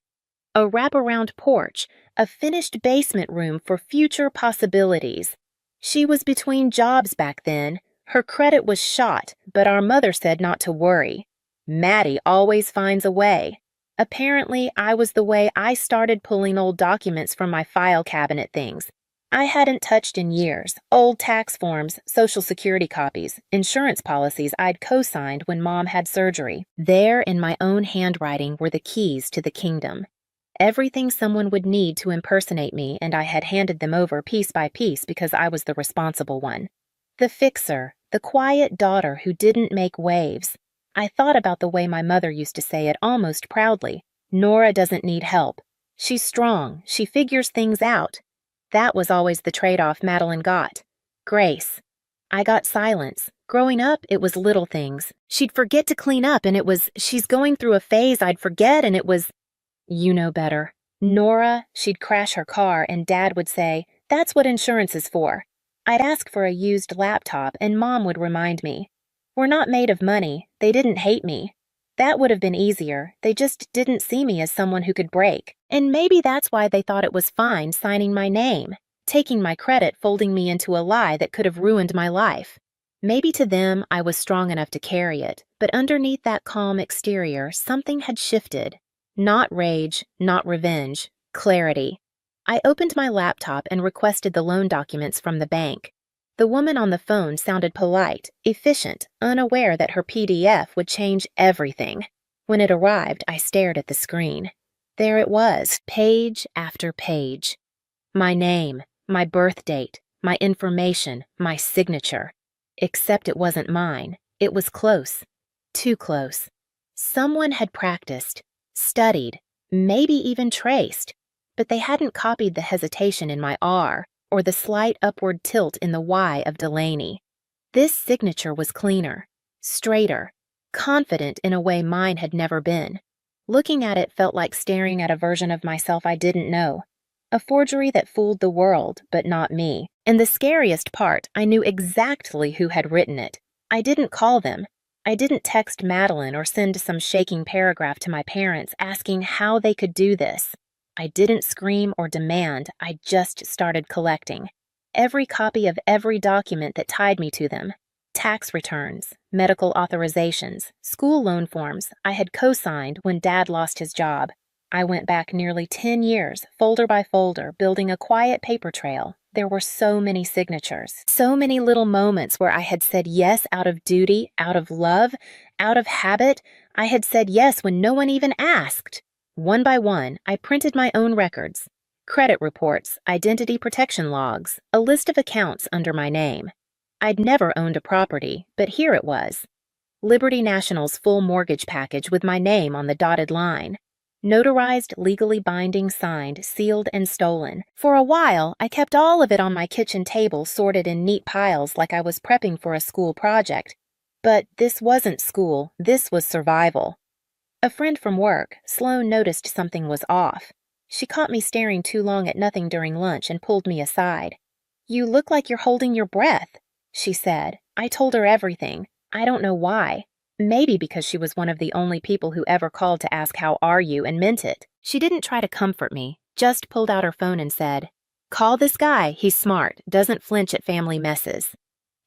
Speaker 2: A wraparound porch, a finished basement room for future possibilities. She was between jobs back then. Her credit was shot, but our mother said not to worry. Maddie always finds a way. Apparently, I was the way I started pulling old documents from my file cabinet things. I hadn't touched in years. Old tax forms, Social Security copies, insurance policies I'd co-signed when Mom had surgery. There in my own handwriting were the keys to the kingdom. Everything someone would need to impersonate me, and I had handed them over piece by piece because I was the responsible one. The fixer, the quiet daughter who didn't make waves. I thought about the way my mother used to say it almost proudly. Nora doesn't need help. She's strong. She figures things out. That was always the trade-off Madeline got. Grace. I got silence. Growing up, it was little things. She'd forget to clean up, and it was, she's going through a phase I'd forget, and it was, you know better. Nora, she'd crash her car, and Dad would say, that's what insurance is for. I'd ask for a used laptop, and Mom would remind me. We're not made of money. They didn't hate me. That would have been easier. They just didn't see me as someone who could break. And maybe that's why they thought it was fine signing my name, taking my credit, folding me into a lie that could have ruined my life. Maybe to them, I was strong enough to carry it, but underneath that calm exterior, something had shifted. Not rage, not revenge, clarity. I opened my laptop and requested the loan documents from the bank. The woman on the phone sounded polite, efficient, unaware that her PDF would change everything. When it arrived, I stared at the screen. There it was, page after page. My name, my birth date, my information, my signature. Except it wasn't mine. It was close. Too close. Someone had practiced, studied, maybe even traced, but they hadn't copied the hesitation in my R or the slight upward tilt in the Y of Delaney. This signature was cleaner, straighter, confident in a way mine had never been. Looking at it felt like staring at a version of myself I didn't know. A forgery that fooled the world, but not me. And the scariest part, I knew exactly who had written it. I didn't call them. I didn't text Madeline or send some shaking paragraph to my parents asking how they could do this. I didn't scream or demand, I just started collecting. Every copy of every document that tied me to them. Tax returns, medical authorizations, school loan forms I had co-signed when Dad lost his job. I went back nearly 10 years, folder by folder, building a quiet paper trail. There were so many signatures, so many little moments where I had said yes out of duty, out of love, out of habit. I had said yes when no one even asked. One by one, I printed my own records, credit reports, identity protection logs, a list of accounts under my name. I'd never owned a property, but here it was. Liberty National's full mortgage package with my name on the dotted line. Notarized, legally binding, signed, sealed, and stolen. For a while, I kept all of it on my kitchen table sorted in neat piles like I was prepping for a school project. But this wasn't school, this was survival. A friend from work, Sloan, noticed something was off. She caught me staring too long at nothing during lunch and pulled me aside. "You look like you're holding your breath," she said. I told her everything. I don't know why. Maybe because she was one of the only people who ever called to ask how are you and meant it. She didn't try to comfort me, just pulled out her phone and said, "Call this guy, he's smart, doesn't flinch at family messes."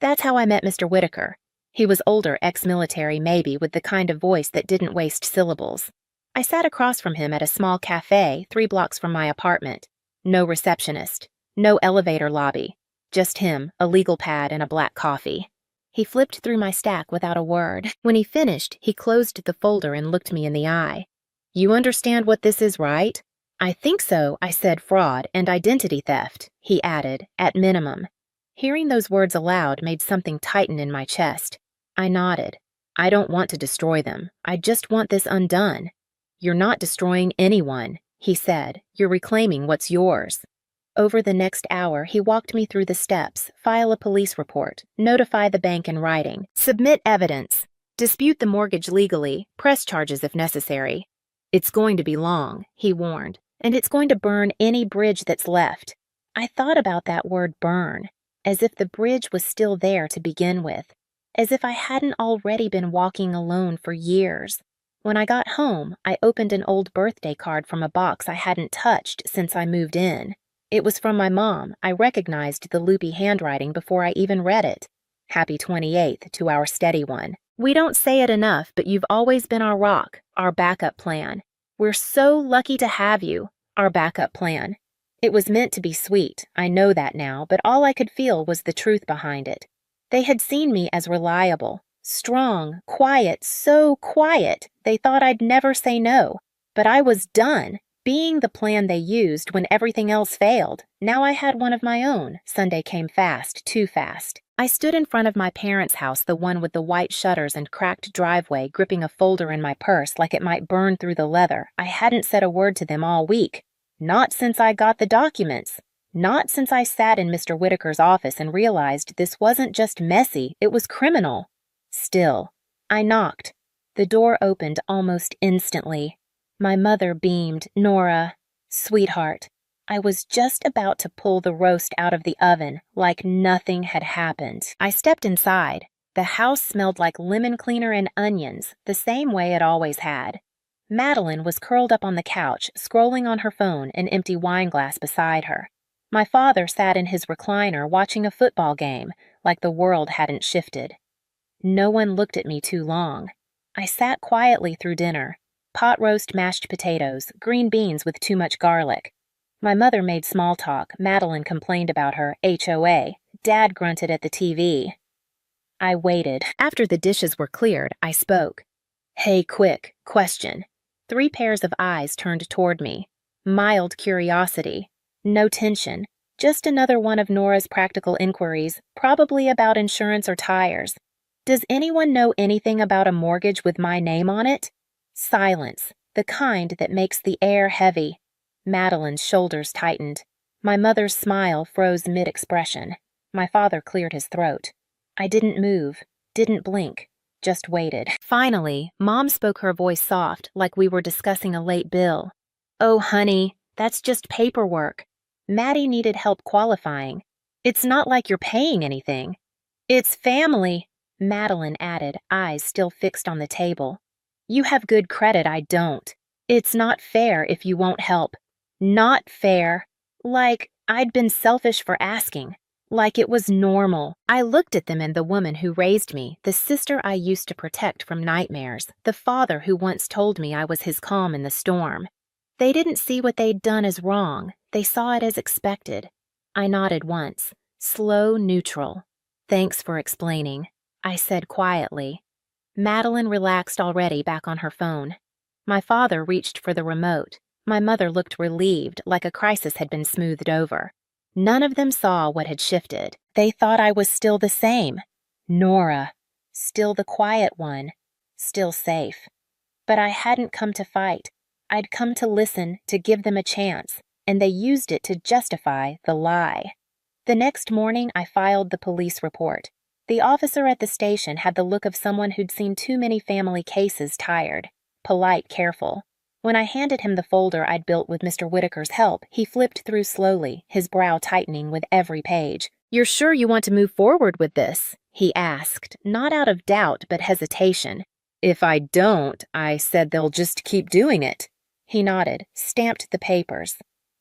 Speaker 2: That's how I met Mr. Whitaker. He was older, ex-military maybe, with the kind of voice that didn't waste syllables. I sat across from him at a small cafe 3 blocks from my apartment. No receptionist, no elevator lobby, just him, a legal pad, and a black coffee. He flipped through my stack without a word. When he finished, he closed the folder and looked me in the eye. "You understand what this is, right?" I think so, I said fraud and identity theft, he added, at minimum. Hearing those words aloud made something tighten in my chest. I nodded. I don't want to destroy them. I just want this undone. You're not destroying anyone, he said. You're reclaiming what's yours. Over the next hour, he walked me through the steps, file a police report, notify the bank in writing, submit evidence, dispute the mortgage legally, press charges if necessary. It's going to be long, he warned, and it's going to burn any bridge that's left. I thought about that word burn, as if the bridge was still there to begin with, as if I hadn't already been walking alone for years. When I got home, I opened an old birthday card from a box I hadn't touched since I moved in. It was from my mom. I recognized the loopy handwriting before I even read it. Happy 28th to our steady one. We don't say it enough, but you've always been our rock, our backup plan. We're so lucky to have you, our backup plan. It was meant to be sweet, I know that now, but all I could feel was the truth behind it. They had seen me as reliable, strong, quiet, so quiet, they thought I'd never say no. But I was done. Being the plan they used when everything else failed, now I had one of my own. Sunday came fast, too fast. I stood in front of my parents' house, the one with the white shutters and cracked driveway, gripping a folder in my purse like it might burn through the leather. I hadn't said a word to them all week. Not since I got the documents. Not since I sat in Mr. Whitaker's office and realized this wasn't just messy, it was criminal. Still, I knocked. The door opened almost instantly. My mother beamed. Nora, sweetheart, I was just about to pull the roast out of the oven like nothing had happened. I stepped inside. The house smelled like lemon cleaner and onions, the same way it always had. Madeline was curled up on the couch, scrolling on her phone, an empty wine glass beside her. My father sat in his recliner watching a football game, like the world hadn't shifted. No one looked at me too long. I sat quietly through dinner. Pot roast mashed potatoes, green beans with too much garlic. My mother made small talk. Madeline complained about her HOA. Dad grunted at the TV. I waited. After the dishes were cleared, I spoke. Hey, quick, question. 3 pairs of eyes turned toward me. Mild curiosity. No tension. Just another one of Nora's practical inquiries, probably about insurance or tires. Does anyone know anything about a mortgage with my name on it? Silence, the kind that makes the air heavy. Madeline's shoulders tightened. My mother's smile froze mid-expression. My father cleared his throat. I didn't move, didn't blink, just waited. Finally, Mom spoke, her voice soft, like we were discussing a late bill. Oh, honey, that's just paperwork. Maddie needed help qualifying. It's not like you're paying anything. It's family, Madeline added, eyes still fixed on the table. You have good credit, I don't. It's not fair if you won't help. Not fair. Like I'd been selfish for asking. Like it was normal. I looked at them and the woman who raised me, the sister I used to protect from nightmares, the father who once told me I was his calm in the storm. They didn't see what they'd done as wrong. They saw it as expected. I nodded once. Slow, neutral. Thanks for explaining, I said quietly. Madeline relaxed already, back on her phone. My father reached for the remote. My mother looked relieved, like a crisis had been smoothed over. None of them saw what had shifted. They thought I was still the same. Nora. Still the quiet one. Still safe. But I hadn't come to fight. I'd come to listen, to give them a chance, and they used it to justify the lie. The next morning, I filed the police report. The officer at the station had the look of someone who'd seen too many family cases, tired, polite, careful. When I handed him the folder I'd built with Mr. Whitaker's help, he flipped through slowly, his brow tightening with every page. You're sure you want to move forward with this? He asked, not out of doubt but hesitation. If I don't, I said they'll just keep doing it. He nodded, stamped the papers.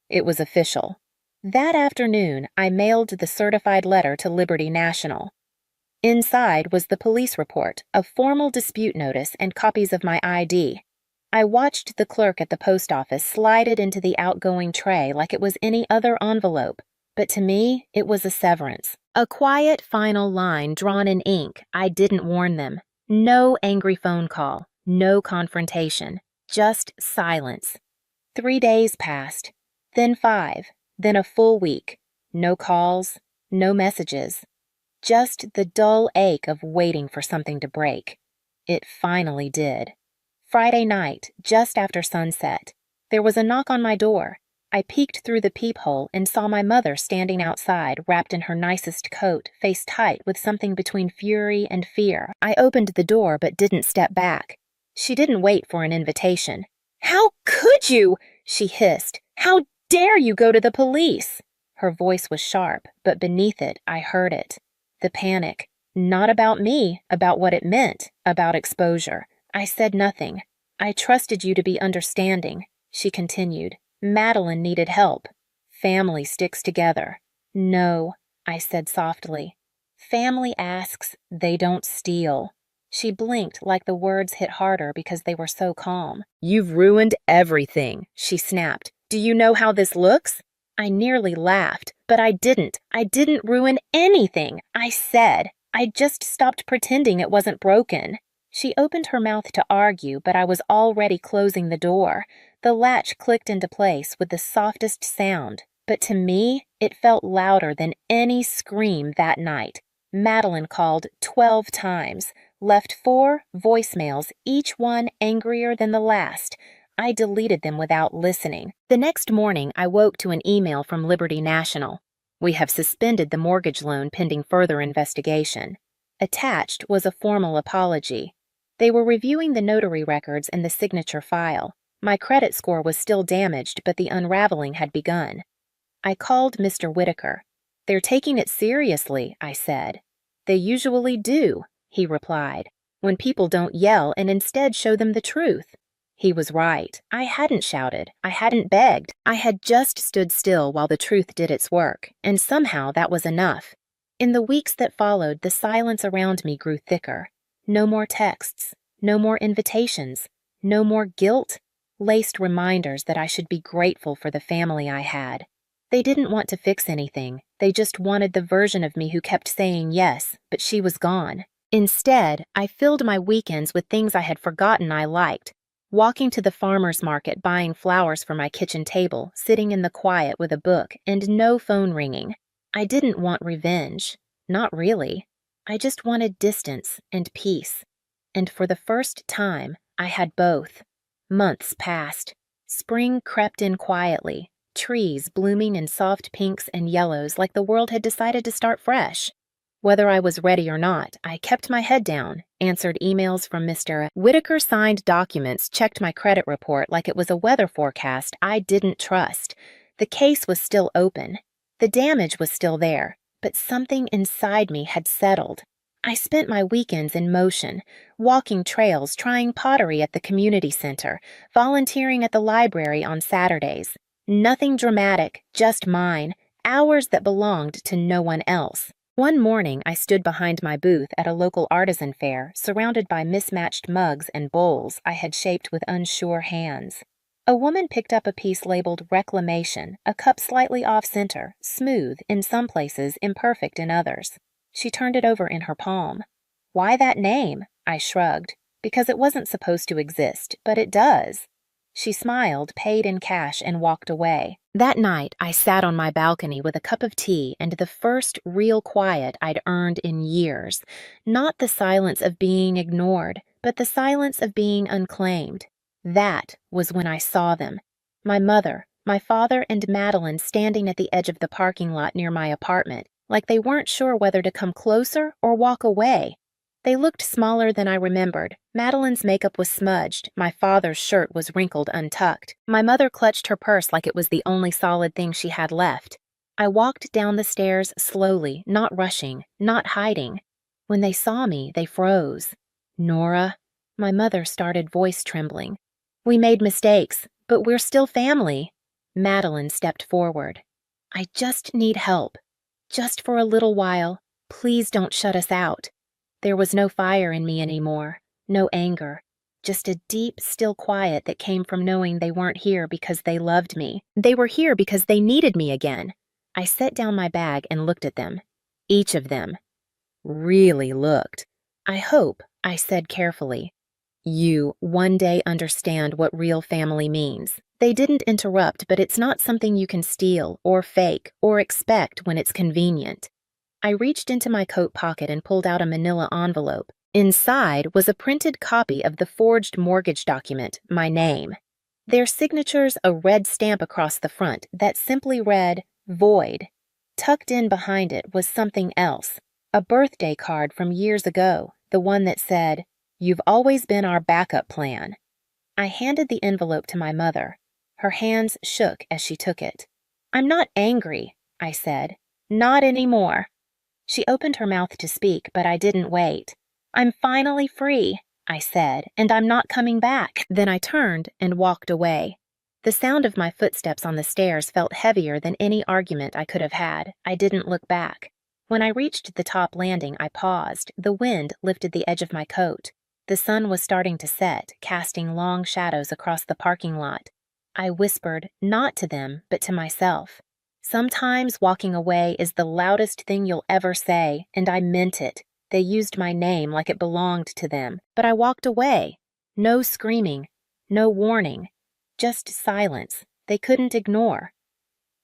Speaker 2: It was official. That afternoon, I mailed the certified letter to Liberty National. Inside was the police report, a formal dispute notice, and copies of my ID. I watched the clerk at the post office slide it into the outgoing tray like it was any other envelope, but to me, it was a severance. A quiet, final line drawn in ink. I didn't warn them. No angry phone call, no confrontation, just silence. 3 days passed, then 5, then a full week. No calls, no messages. Just the dull ache of waiting for something to break. It finally did. Friday night, just after sunset, there was a knock on my door. I peeked through the peephole and saw my mother standing outside, wrapped in her nicest coat, face tight with something between fury and fear. I opened the door but didn't step back. She didn't wait for an invitation. "How could you?" she hissed. "How dare you go to the police?" Her voice was sharp, but beneath it, I heard it. The panic. Not about me, about what it meant, about exposure. I said nothing. "I trusted you to be understanding," she continued. "Madeline needed help. Family sticks together." "No," I said softly. "Family asks, they don't steal." She blinked like the words hit harder because they were so calm. "You've ruined everything," she snapped. "Do you know how this looks?" I nearly laughed, but I didn't. I didn't ruin anything. I said, I just stopped pretending it wasn't broken. She opened her mouth to argue, but I was already closing the door. The latch clicked into place with the softest sound, but to me, it felt louder than any scream that night. Madeline called 12 times, left 4 voicemails, each one angrier than the last. I deleted them without listening. The next morning, I woke to an email from Liberty National. "We have suspended the mortgage loan pending further investigation." Attached was a formal apology. They were reviewing the notary records and the signature file. My credit score was still damaged, but the unraveling had begun. I called Mr. Whitaker. "They're taking it seriously," I said. "They usually do," he replied, "when people don't yell and instead show them the truth." He was right. I hadn't shouted. I hadn't begged. I had just stood still while the truth did its work, and somehow that was enough. In the weeks that followed, the silence around me grew thicker. No more texts. No more invitations. No more guilt-laced reminders that I should be grateful for the family I had. They didn't want to fix anything. They just wanted the version of me who kept saying yes, but she was gone. Instead, I filled my weekends with things I had forgotten I liked. Walking to the farmer's market, buying flowers for my kitchen table, sitting in the quiet with a book, and no phone ringing. I didn't want revenge. Not really. I just wanted distance and peace. And for the first time, I had both. Months passed. Spring crept in quietly, trees blooming in soft pinks and yellows like the world had decided to start fresh. Whether I was ready or not, I kept my head down, answered emails from Mr. Whitaker, signed documents, checked my credit report like it was a weather forecast I didn't trust. The case was still open. The damage was still there, but something inside me had settled. I spent my weekends in motion, walking trails, trying pottery at the community center, volunteering at the library on Saturdays. Nothing dramatic, just mine, hours that belonged to no one else. One morning, I stood behind my booth at a local artisan fair, surrounded by mismatched mugs and bowls I had shaped with unsure hands. A woman picked up a piece labeled Reclamation, a cup slightly off-center, smooth in some places, imperfect in others. She turned it over in her palm. "Why that name?" I shrugged. "Because it wasn't supposed to exist, but it does." She smiled, paid in cash, and walked away. That night, I sat on my balcony with a cup of tea and the first real quiet I'd earned in years. Not the silence of being ignored, but the silence of being unclaimed. That was when I saw them. My mother, my father, and Madeline standing at the edge of the parking lot near my apartment, like they weren't sure whether to come closer or walk away. They looked smaller than I remembered. Madeline's makeup was smudged. My father's shirt was wrinkled untucked. My mother clutched her purse like it was the only solid thing she had left. I walked down the stairs slowly, not rushing, not hiding. When they saw me, they froze. "Nora," my mother started, voice trembling. "We made mistakes, but we're still family." Madeline stepped forward. "I just need help. Just for a little while. Please don't shut us out." There was no fire in me anymore, no anger, just a deep, still quiet that came from knowing they weren't here because they loved me. They were here because they needed me again. I set down my bag and looked at them. Each of them. Really looked. "I hope," I said carefully, You one day understand what real family means. They didn't interrupt, but it's not something you can steal or fake or expect when it's convenient. I reached into my coat pocket and pulled out a manila envelope. Inside was a printed copy of the forged mortgage document, my name. Their signatures, a red stamp across the front that simply read, Void. Tucked in behind it was something else, a birthday card from years ago, the one that said, You've always been our backup plan. I handed the envelope to my mother. Her hands shook as she took it. I'm not angry, I said. Not anymore. She opened her mouth to speak, but I didn't wait. I'm finally free, I said, and I'm not coming back. Then I turned and walked away. The sound of my footsteps on the stairs felt heavier than any argument I could have had. I didn't look back. When I reached the top landing, I paused. The wind lifted the edge of my coat. The sun was starting to set, casting long shadows across the parking lot. I whispered, not to them, but to myself. Sometimes walking away is the loudest thing you'll ever say, and I meant it. They used my name like it belonged to them, but I walked away. No screaming, no warning, just silence they couldn't ignore.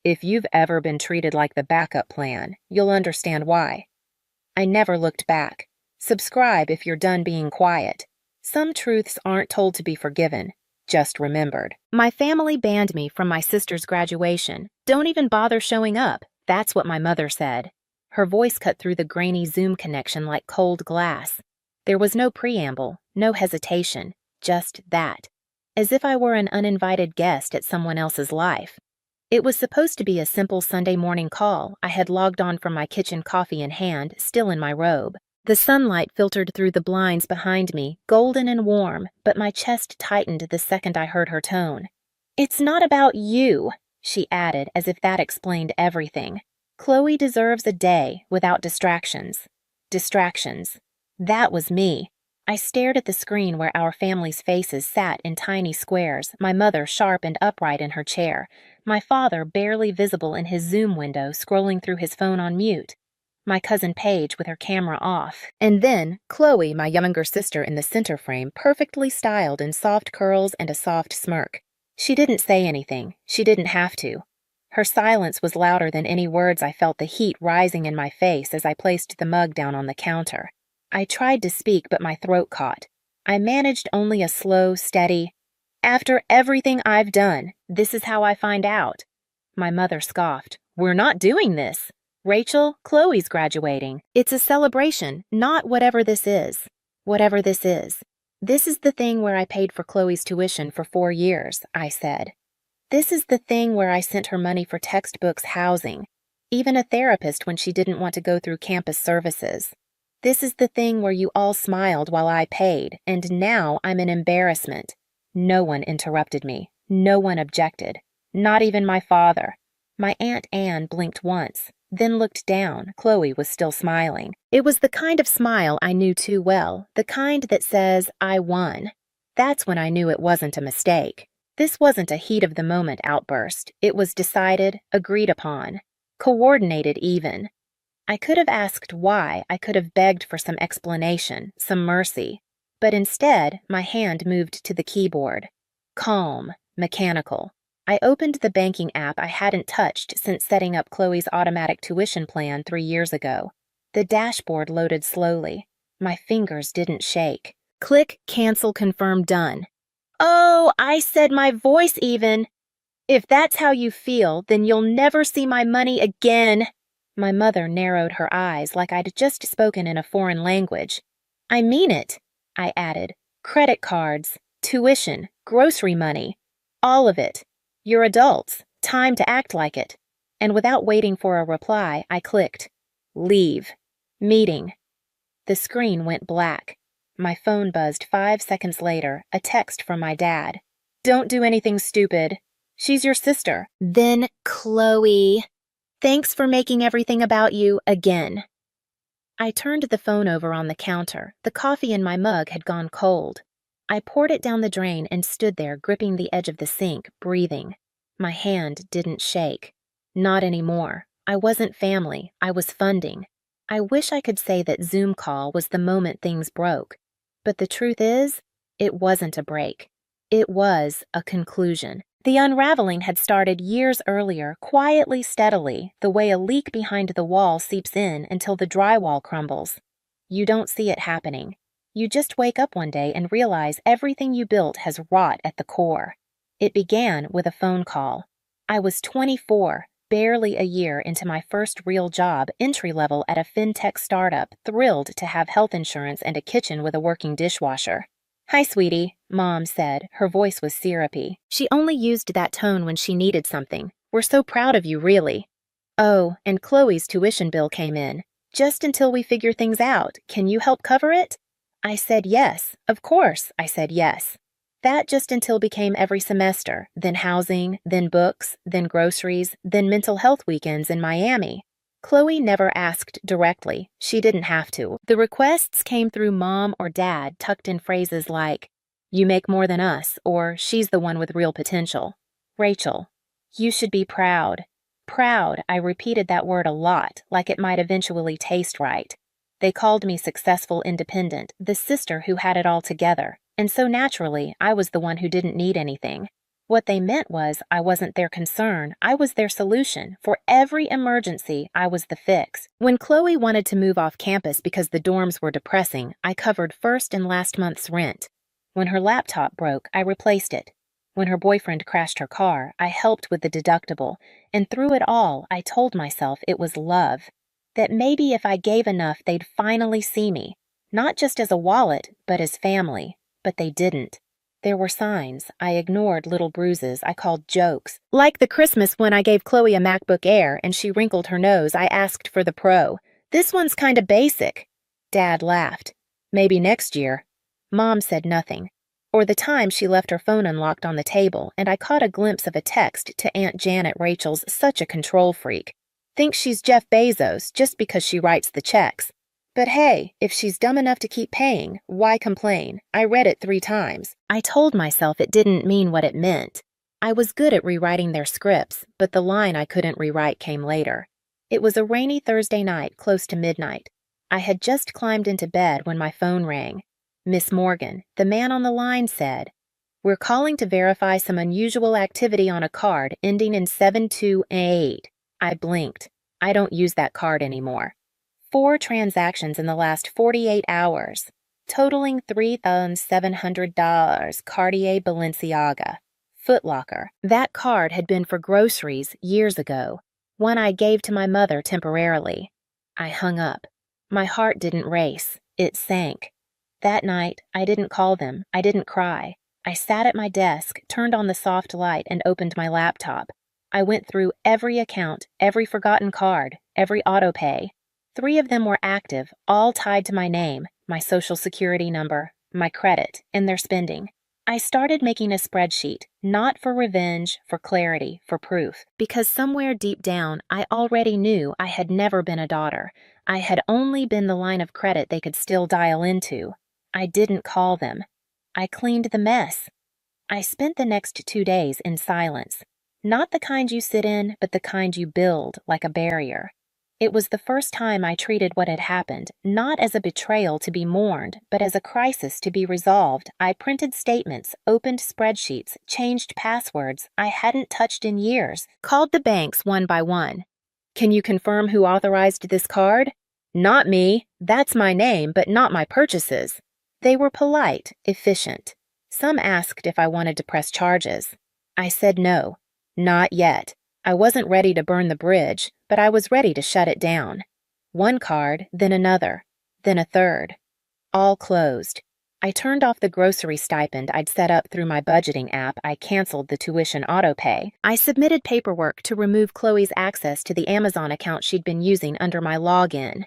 Speaker 2: If you've ever been treated like the backup plan, you'll understand why. I never looked back. Subscribe if you're done being quiet. Some truths aren't told to be forgiven, just remembered. My family banned me from my sister's graduation. Don't even bother showing up. That's what my mother said. Her voice cut through the grainy Zoom connection like cold glass. There was no preamble, no hesitation, just that. As if I were an uninvited guest at someone else's life. It was supposed to be a simple Sunday morning call. I had logged on from my kitchen, coffee in hand, still in my robe. The sunlight filtered through the blinds behind me, golden and warm, but my chest tightened the second I heard her tone. It's not about you, she added, as if that explained everything. Chloe deserves a day without distractions. Distractions. That was me. I stared at the screen where our family's faces sat in tiny squares, my mother sharp and upright in her chair, my father barely visible in his Zoom window scrolling through his phone on mute, my cousin Paige with her camera off, and then Chloe, my younger sister, in the center frame, perfectly styled in soft curls and a soft smirk. She didn't say anything. She didn't have to. Her silence was louder than any words. I felt the heat rising in my face as I placed the mug down on the counter. I tried to speak, but my throat caught. I managed only a slow, steady, "After everything I've done, this is how I find out." My mother scoffed. "We're not doing this. Rachel, Chloe's graduating. It's a celebration, not whatever this is. Whatever this is. This is the thing where I paid for Chloe's tuition for 4 years," I said. "This is the thing where I sent her money for textbooks, housing, even a therapist when she didn't want to go through campus services. This is the thing where you all smiled while I paid, and now I'm an embarrassment." No one interrupted me. No one objected. Not even my father. My Aunt Anne blinked once, then looked down. Chloe was still smiling. It was the kind of smile I knew too well, the kind that says, "I won." That's when I knew it wasn't a mistake. This wasn't a heat-of-the-moment outburst. It was decided, agreed upon, coordinated even. I could have asked why. I could have begged for some explanation, some mercy. But instead, my hand moved to the keyboard. Calm, mechanical. I opened the banking app I hadn't touched since setting up Chloe's automatic tuition plan 3 years ago. The dashboard loaded slowly. My fingers didn't shake. Click, cancel, confirm, done. Oh, I said my voice even. "If that's how you feel, then you'll never see my money again." My mother narrowed her eyes like I'd just spoken in a foreign language. "I mean it," I added. "Credit cards, tuition, grocery money, all of it. You're adults. Time to act like it." And without waiting for a reply, I clicked. Leave. Meeting. The screen went black. My phone buzzed 5 seconds later, a text from my dad. "Don't do anything stupid. She's your sister." Then Chloe. "Thanks for making everything about you again." I turned the phone over on the counter. The coffee in my mug had gone cold. I poured it down the drain and stood there gripping the edge of the sink, breathing. My hand didn't shake. Not anymore. I wasn't family. I was funding. I wish I could say that Zoom call was the moment things broke. But the truth is, It wasn't a break. It was a conclusion. The unraveling had started years earlier, quietly, steadily, the way a leak behind the wall seeps in until the drywall crumbles. You don't see it happening. You just wake up one day and realize everything you built has rot at the core. It began with a phone call. I was 24, barely a year into my first real job, entry-level at a fintech startup, thrilled to have health insurance and a kitchen with a working dishwasher. "Hi, sweetie," Mom said. Her voice was syrupy. She only used that tone when she needed something. "We're so proud of you, really." "Oh, and Chloe's tuition bill came in. Just until we figure things out. Can you help cover it?" I said yes. Of course, I said yes. That just until became every semester, then housing, then books, then groceries, then mental health weekends in Miami. Chloe never asked directly. She didn't have to. The requests came through Mom or Dad, tucked in phrases like, "You make more than us," or "She's the one with real potential." "Rachel, you should be proud." Proud, I repeated that word a lot, like it might eventually taste right. They called me successful independent, the sister who had it all together, and so naturally, I was the one who didn't need anything. What they meant was I wasn't their concern, I was their solution. For every emergency, I was the fix. When Chloe wanted to move off campus because the dorms were depressing, I covered first and last month's rent. When her laptop broke, I replaced it. When her boyfriend crashed her car, I helped with the deductible, and through it all, I told myself it was love. That maybe if I gave enough, they'd finally see me, not just as a wallet, but as family. But they didn't. There were signs. I ignored little bruises I called jokes. Like the Christmas when I gave Chloe a MacBook Air and she wrinkled her nose, I asked for the Pro. "This one's kinda basic." Dad laughed. "Maybe next year." Mom said nothing. Or the time she left her phone unlocked on the table and I caught a glimpse of a text to Aunt Janet Rachel's such a control freak. Thinks she's Jeff Bezos just because she writes the checks. But hey, if she's dumb enough to keep paying, why complain? I read it 3 times. I told myself it didn't mean what it meant. I was good at rewriting their scripts, but the line I couldn't rewrite came later. It was a rainy Thursday night, close to midnight. I had just climbed into bed when my phone rang. Miss Morgan, the man on the line, said, "We're calling to verify some unusual activity on a card ending in 7288. I blinked. I don't use that card anymore. 4 transactions in the last 48 hours, totaling $3,700, Cartier Balenciaga. Foot Locker. That card had been for groceries years ago, one I gave to my mother temporarily. I hung up. My heart didn't race. It sank. That night, I didn't call them. I didn't cry. I sat at my desk, turned on the soft light, and opened my laptop. I went through every account, every forgotten card, every autopay. 3 of them were active, all tied to my name, my social security number, my credit, and their spending. I started making a spreadsheet, not for revenge, for clarity, for proof, because somewhere deep down, I already knew I had never been a daughter. I had only been the line of credit they could still dial into. I didn't call them. I cleaned the mess. I spent the next 2 days in silence. Not the kind you sit in, but the kind you build, like a barrier. It was the first time I treated what had happened, not as a betrayal to be mourned, but as a crisis to be resolved. I printed statements, opened spreadsheets, changed passwords I hadn't touched in years, called the banks one by one. "Can you confirm who authorized this card?" "Not me. That's my name, but not my purchases." They were polite, efficient. Some asked if I wanted to press charges. I said no. Not yet. I wasn't ready to burn the bridge, but I was ready to shut it down. 1 card, then another, then a 3rd. All closed. I turned off the grocery stipend I'd set up through my budgeting app. I canceled the tuition autopay. I submitted paperwork to remove Chloe's access to the Amazon account she'd been using under my login.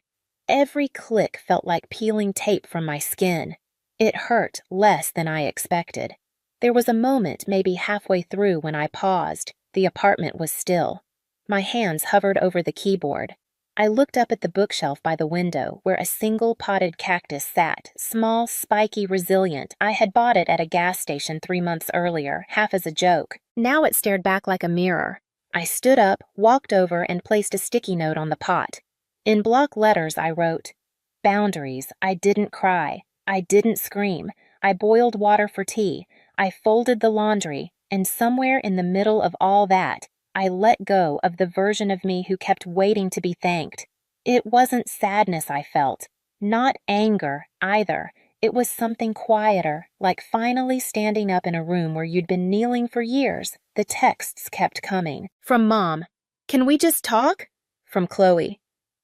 Speaker 2: Every click felt like peeling tape from my skin. It hurt less than I expected. There was a moment maybe halfway through when I paused. The apartment was still. My hands hovered over the keyboard. I looked up at the bookshelf by the window where a single potted cactus sat, small, spiky, resilient. I had bought it at a gas station 3 months earlier, half as a joke. Now it stared back like a mirror. I stood up, walked over, and placed a sticky note on the pot. In block letters I wrote, "Boundaries. I didn't cry. I didn't scream. I boiled water for tea. I folded the laundry, and somewhere in the middle of all that, I let go of the version of me who kept waiting to be thanked. It wasn't sadness I felt, not anger either. It was something quieter, like finally standing up in a room where you'd been kneeling for years. The texts kept coming. From Mom, "Can we just talk?" From Chloe,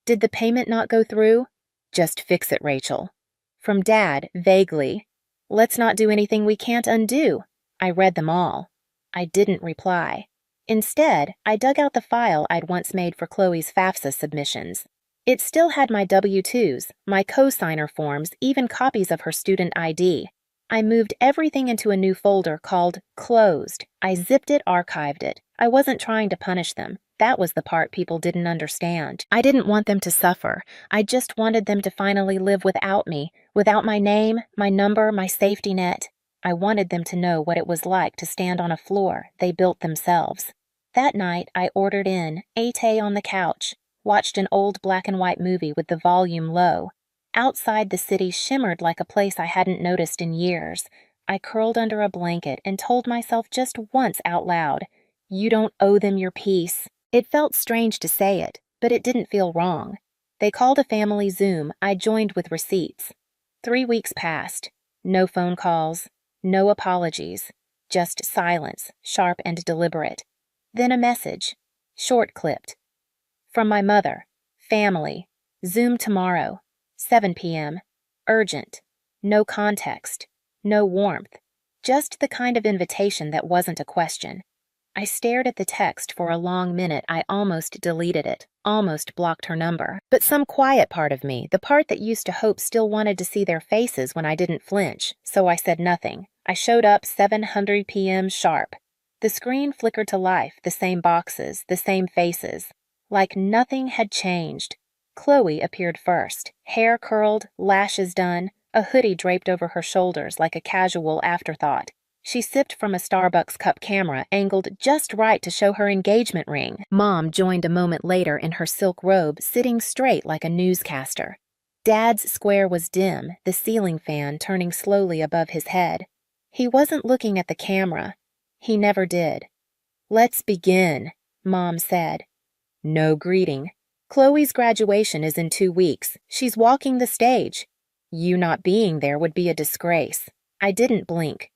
Speaker 2: "Did the payment not go through?" "Just fix it, Rachel." From Dad, vaguely, "Let's not do anything we can't undo." I read them all. I didn't reply. Instead, I dug out the file I'd once made for Chloe's FAFSA submissions. It still had my W-2s, my co-signer forms, even copies of her student ID. I moved everything into a new folder called Closed. I zipped it, archived it. I wasn't trying to punish them. That was the part people didn't understand. I didn't want them to suffer. I just wanted them to finally live without me, without my name, my number, my safety net. I wanted them to know what it was like to stand on a floor they built themselves. That night, I ordered in, ate on the couch, watched an old black and white movie with the volume low. Outside, the city shimmered like a place I hadn't noticed in years. I curled under a blanket and told myself just once out loud, "You don't owe them your peace." It felt strange to say it, but it didn't feel wrong. They called a family Zoom. I joined with receipts. 3 weeks passed. No phone calls. No apologies. Just silence, sharp and deliberate. Then a message, short-clipped. From my mother. Family. Zoom tomorrow. 7 p.m. Urgent. No context. No warmth. Just the kind of invitation that wasn't a question. I stared at the text for a long minute. I almost deleted it, almost blocked her number. But some quiet part of me, the part that used to hope, still wanted to see their faces when I didn't flinch, so I said nothing. I showed up 7:00 p.m. sharp. The screen flickered to life, the same boxes, the same faces. Like nothing had changed. Chloe appeared first, hair curled, lashes done, a hoodie draped over her shoulders like a casual afterthought. She sipped from a Starbucks cup, camera angled just right to show her engagement ring. Mom joined a moment later in her silk robe, sitting straight like a newscaster. Dad's square was dim, the ceiling fan turning slowly above his head. He wasn't looking at the camera. He never did. "Let's begin," Mom said. No greeting. "Chloe's graduation is in 2 weeks. She's walking the stage. You not being there would be a disgrace." I didn't blink.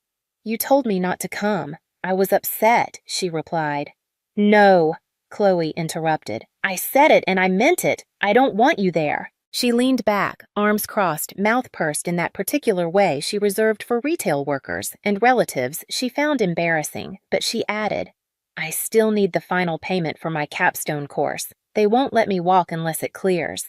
Speaker 2: "You told me not to come. I was upset," she replied. "No," Chloe interrupted. "I said it and I meant it. I don't want you there." She leaned back, arms crossed, mouth pursed in that particular way she reserved for retail workers and relatives she found embarrassing, but she added, "I still need the final payment for my capstone course. They won't let me walk unless it clears."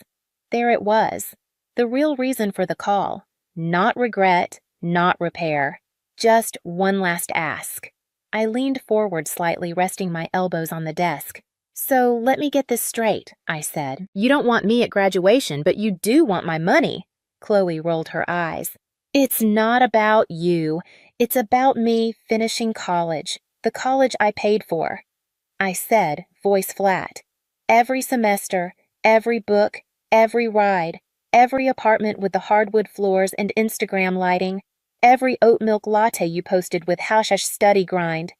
Speaker 2: There it was. The real reason for the call. Not regret, not repair. Just one last ask. I leaned forward slightly, resting my elbows on the desk. "So let me get this straight," I said. "You don't want me at graduation, but you do want my money." Chloe rolled her eyes. "It's not about you. It's about me finishing college, the college I paid for." I said, voice flat. "Every semester, every book, every ride, every apartment with the hardwood floors and Instagram lighting, every oat milk latte you posted with hashish study grind."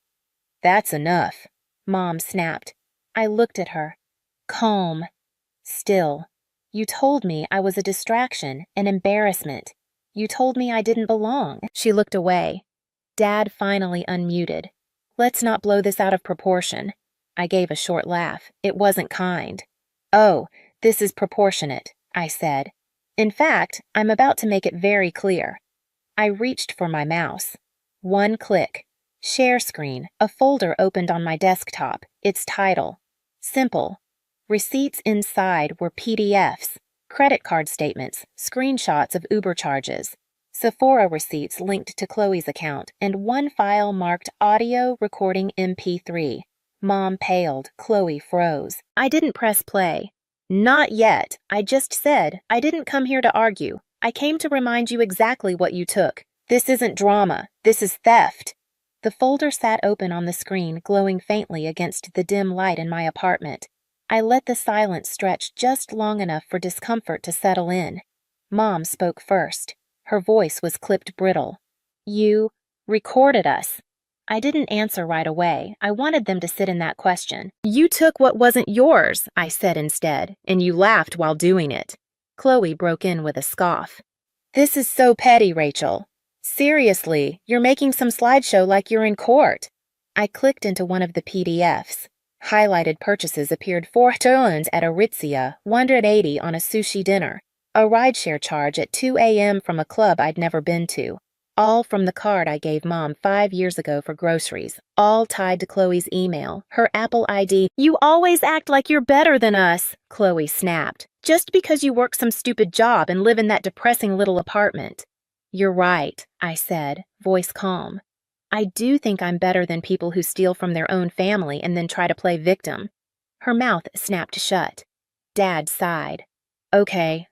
Speaker 2: "That's enough," Mom snapped. I looked at her. Calm. Still. "You told me I was a distraction, an embarrassment. You told me I didn't belong." She looked away. Dad finally unmuted. "Let's not blow this out of proportion." I gave a short laugh. It wasn't kind. "Oh, this is proportionate," I said. "In fact, I'm about to make it very clear." I reached for my mouse. One click. Share screen. A folder opened on my desktop. Its title. Simple. Receipts inside were PDFs, credit card statements, screenshots of Uber charges, Sephora receipts linked to Chloe's account, and one file marked Audio Recording MP3. Mom paled. Chloe froze. I didn't press play. "Not yet. I just said I didn't come here to argue. I came to remind you exactly what you took. This isn't drama. This is theft." The folder sat open on the screen, glowing faintly against the dim light in my apartment. I let the silence stretch just long enough for discomfort to settle in. Mom spoke first. Her voice was clipped brittle. You recorded us. I didn't answer right away. I wanted them to sit in that question. You took what wasn't yours, I said instead, and you laughed while doing it. Chloe broke in with a scoff. This is so petty, Rachel. Seriously, you're making some slideshow like you're in court. I clicked into one of the PDFs. Highlighted purchases appeared 4 turns at Aritzia, 180 on a sushi dinner, a rideshare charge at 2 a.m. from a club I'd never been to, all from the card I gave Mom 5 years ago for groceries, all tied to Chloe's email, her Apple ID. You always act like you're better than us, Chloe snapped, just because you work some stupid job and live in that depressing little apartment. You're right, I said, voice calm. I do think I'm better than people who steal from their own family and then try to play victim. Her mouth snapped shut. Dad sighed. Okay,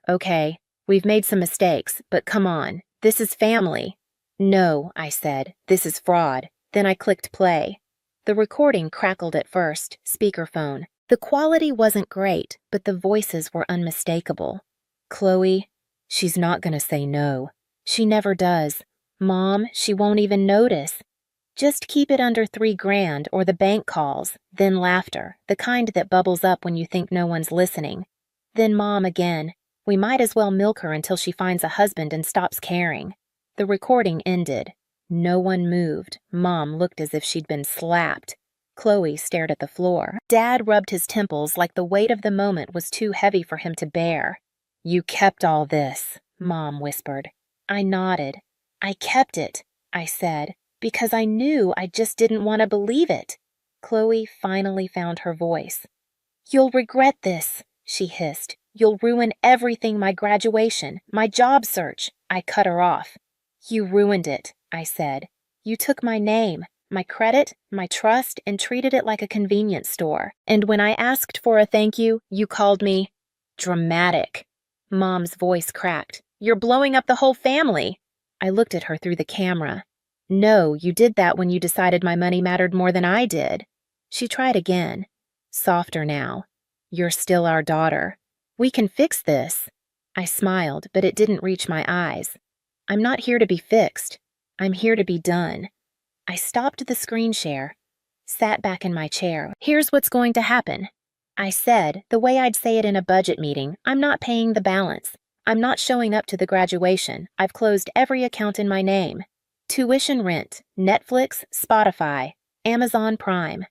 Speaker 2: we've made some mistakes, but come on, this is family. No, I said, this is fraud. Then I clicked play. The recording crackled at first, speakerphone. The quality wasn't great, but the voices were unmistakable. Chloe, she's not gonna say no. She never does. Mom, she won't even notice. Just keep it under $3,000 or the bank calls, then laughter, the kind that bubbles up when you think no one's listening. Then Mom again. We might as well milk her until she finds a husband and stops caring. The recording ended. No one moved. Mom looked as if she'd been slapped. Chloe stared at the floor. Dad rubbed his temples like the weight of the moment was too heavy for him to bear. You kept all this, Mom whispered. I nodded. I kept it, I said, because I knew I just didn't want to believe it. Chloe finally found her voice. You'll regret this, she hissed. You'll ruin everything, my graduation, my job search. I cut her off. You ruined it, I said. You took my name, my credit, my trust, and treated it like a convenience store. And when I asked for a thank you, you called me dramatic. Mom's voice cracked. You're blowing up the whole family. I looked at her through the camera. No, you did that when you decided my money mattered more than I did. She tried again. Softer now. You're still our daughter. We can fix this. I smiled, but it didn't reach my eyes. I'm not here to be fixed. I'm here to be done. I stopped the screen share, sat back in my chair. Here's what's going to happen. I said, the way I'd say it in a budget meeting, I'm not paying the balance. I'm not showing up to the graduation. I've closed every account in my name. Tuition, rent, Netflix, Spotify, Amazon Prime.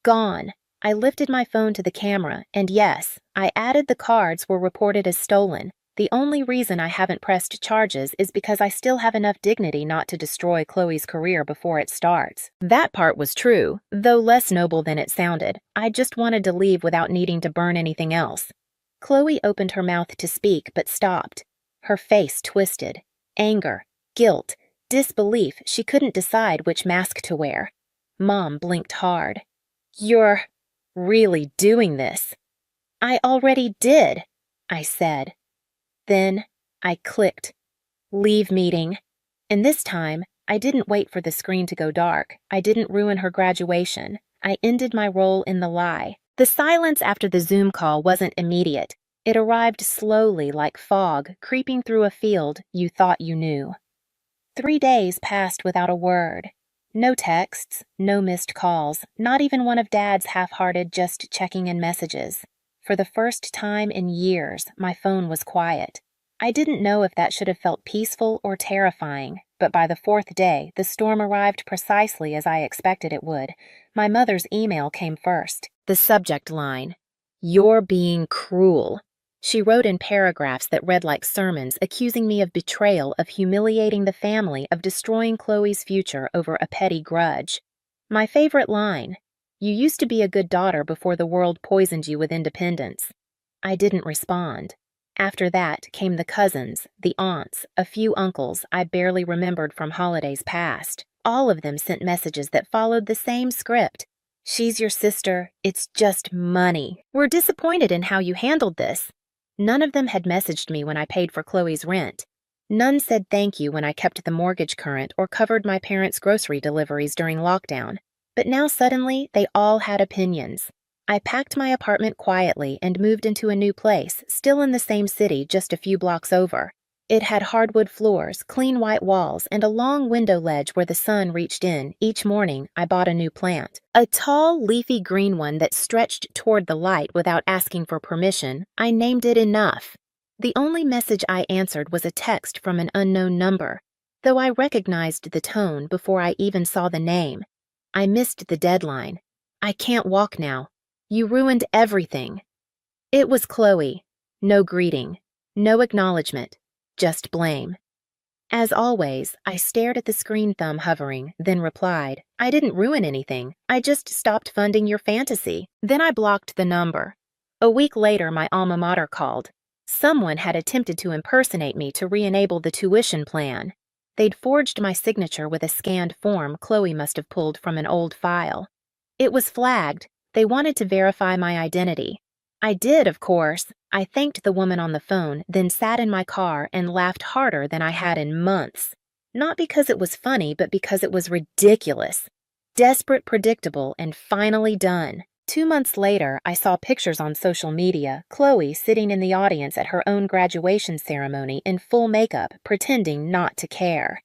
Speaker 2: Gone. I lifted my phone to the camera, and yes, I added the cards were reported as stolen. The only reason I haven't pressed charges is because I still have enough dignity not to destroy Chloe's career before it starts. That part was true, though less noble than it sounded. I just wanted to leave without needing to burn anything else. Chloe opened her mouth to speak, but stopped. Her face twisted. Anger, guilt, disbelief. She couldn't decide which mask to wear. Mom blinked hard. You're really doing this? I already did, I said. Then I clicked. Leave meeting. And this time, I didn't wait for the screen to go dark. I didn't ruin her graduation. I ended my role in the lie. The silence after the Zoom call wasn't immediate. It arrived slowly like fog creeping through a field you thought you knew. 3 days passed without a word. No texts, no missed calls, not even one of Dad's half-hearted just checking in messages. For the first time in years, my phone was quiet. I didn't know if that should have felt peaceful or terrifying, but by the 4th day, the storm arrived precisely as I expected it would. My mother's email came first. The subject line, "You're being cruel." She wrote in paragraphs that read like sermons, accusing me of betrayal, of humiliating the family, of destroying Chloe's future over a petty grudge. My favorite line, "You used to be a good daughter before the world poisoned you with independence." I didn't respond. After that came the cousins, the aunts, a few uncles I barely remembered from holidays past. All of them sent messages that followed the same script. "She's your sister. It's just money. We're disappointed in how you handled this." None of them had messaged me when I paid for Chloe's rent. None said thank you when I kept the mortgage current or covered my parents' grocery deliveries during lockdown. But now suddenly, they all had opinions. I packed my apartment quietly and moved into a new place, still in the same city, just a few blocks over. It had hardwood floors, clean white walls, and a long window ledge where the sun reached in. Each morning, I bought a new plant. A tall, leafy green one that stretched toward the light without asking for permission. I named it Enough. The only message I answered was a text from an unknown number, though I recognized the tone before I even saw the name. I missed the deadline. I can't walk now. You ruined everything. It was Chloe. No greeting. No acknowledgement. Just blame. As always, I stared at the screen thumb hovering, then replied, I didn't ruin anything. I just stopped funding your fantasy. Then I blocked the number. A week later, my alma mater called. Someone had attempted to impersonate me to re-enable the tuition plan. They'd forged my signature with a scanned form Chloe must have pulled from an old file. It was flagged. They wanted to verify my identity. I did, of course. I thanked the woman on the phone, then sat in my car and laughed harder than I had in months. Not because it was funny, but because it was ridiculous. Desperate, predictable, and finally done. 2 months later, I saw pictures on social media, Chloe sitting in the audience at her own graduation ceremony in full makeup, pretending not to care.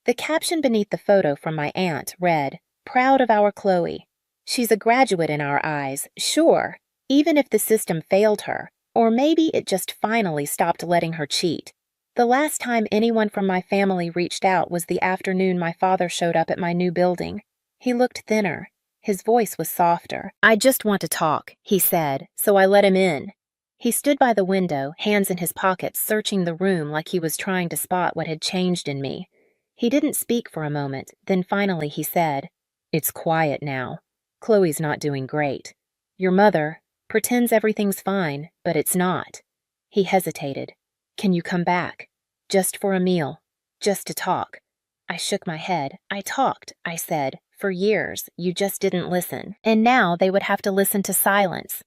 Speaker 2: The caption beneath the photo from my aunt read, Proud of our Chloe. She's a graduate in our eyes, sure, even if the system failed her, or maybe it just finally stopped letting her cheat. The last time anyone from my family reached out was the afternoon my father showed up at my new building. He looked thinner. His voice was softer. I just want to talk, he said, so I let him in. He stood by the window, hands in his pockets, searching the room like he was trying to spot what had changed in me. He didn't speak for a moment, then finally he said, It's quiet now. Chloe's not doing great. Your mother pretends everything's fine, but it's not. He hesitated. Can you come back? Just for a meal. Just to talk. I shook my head. I talked, I said. For years, you just didn't listen. And now they would have to listen to silence.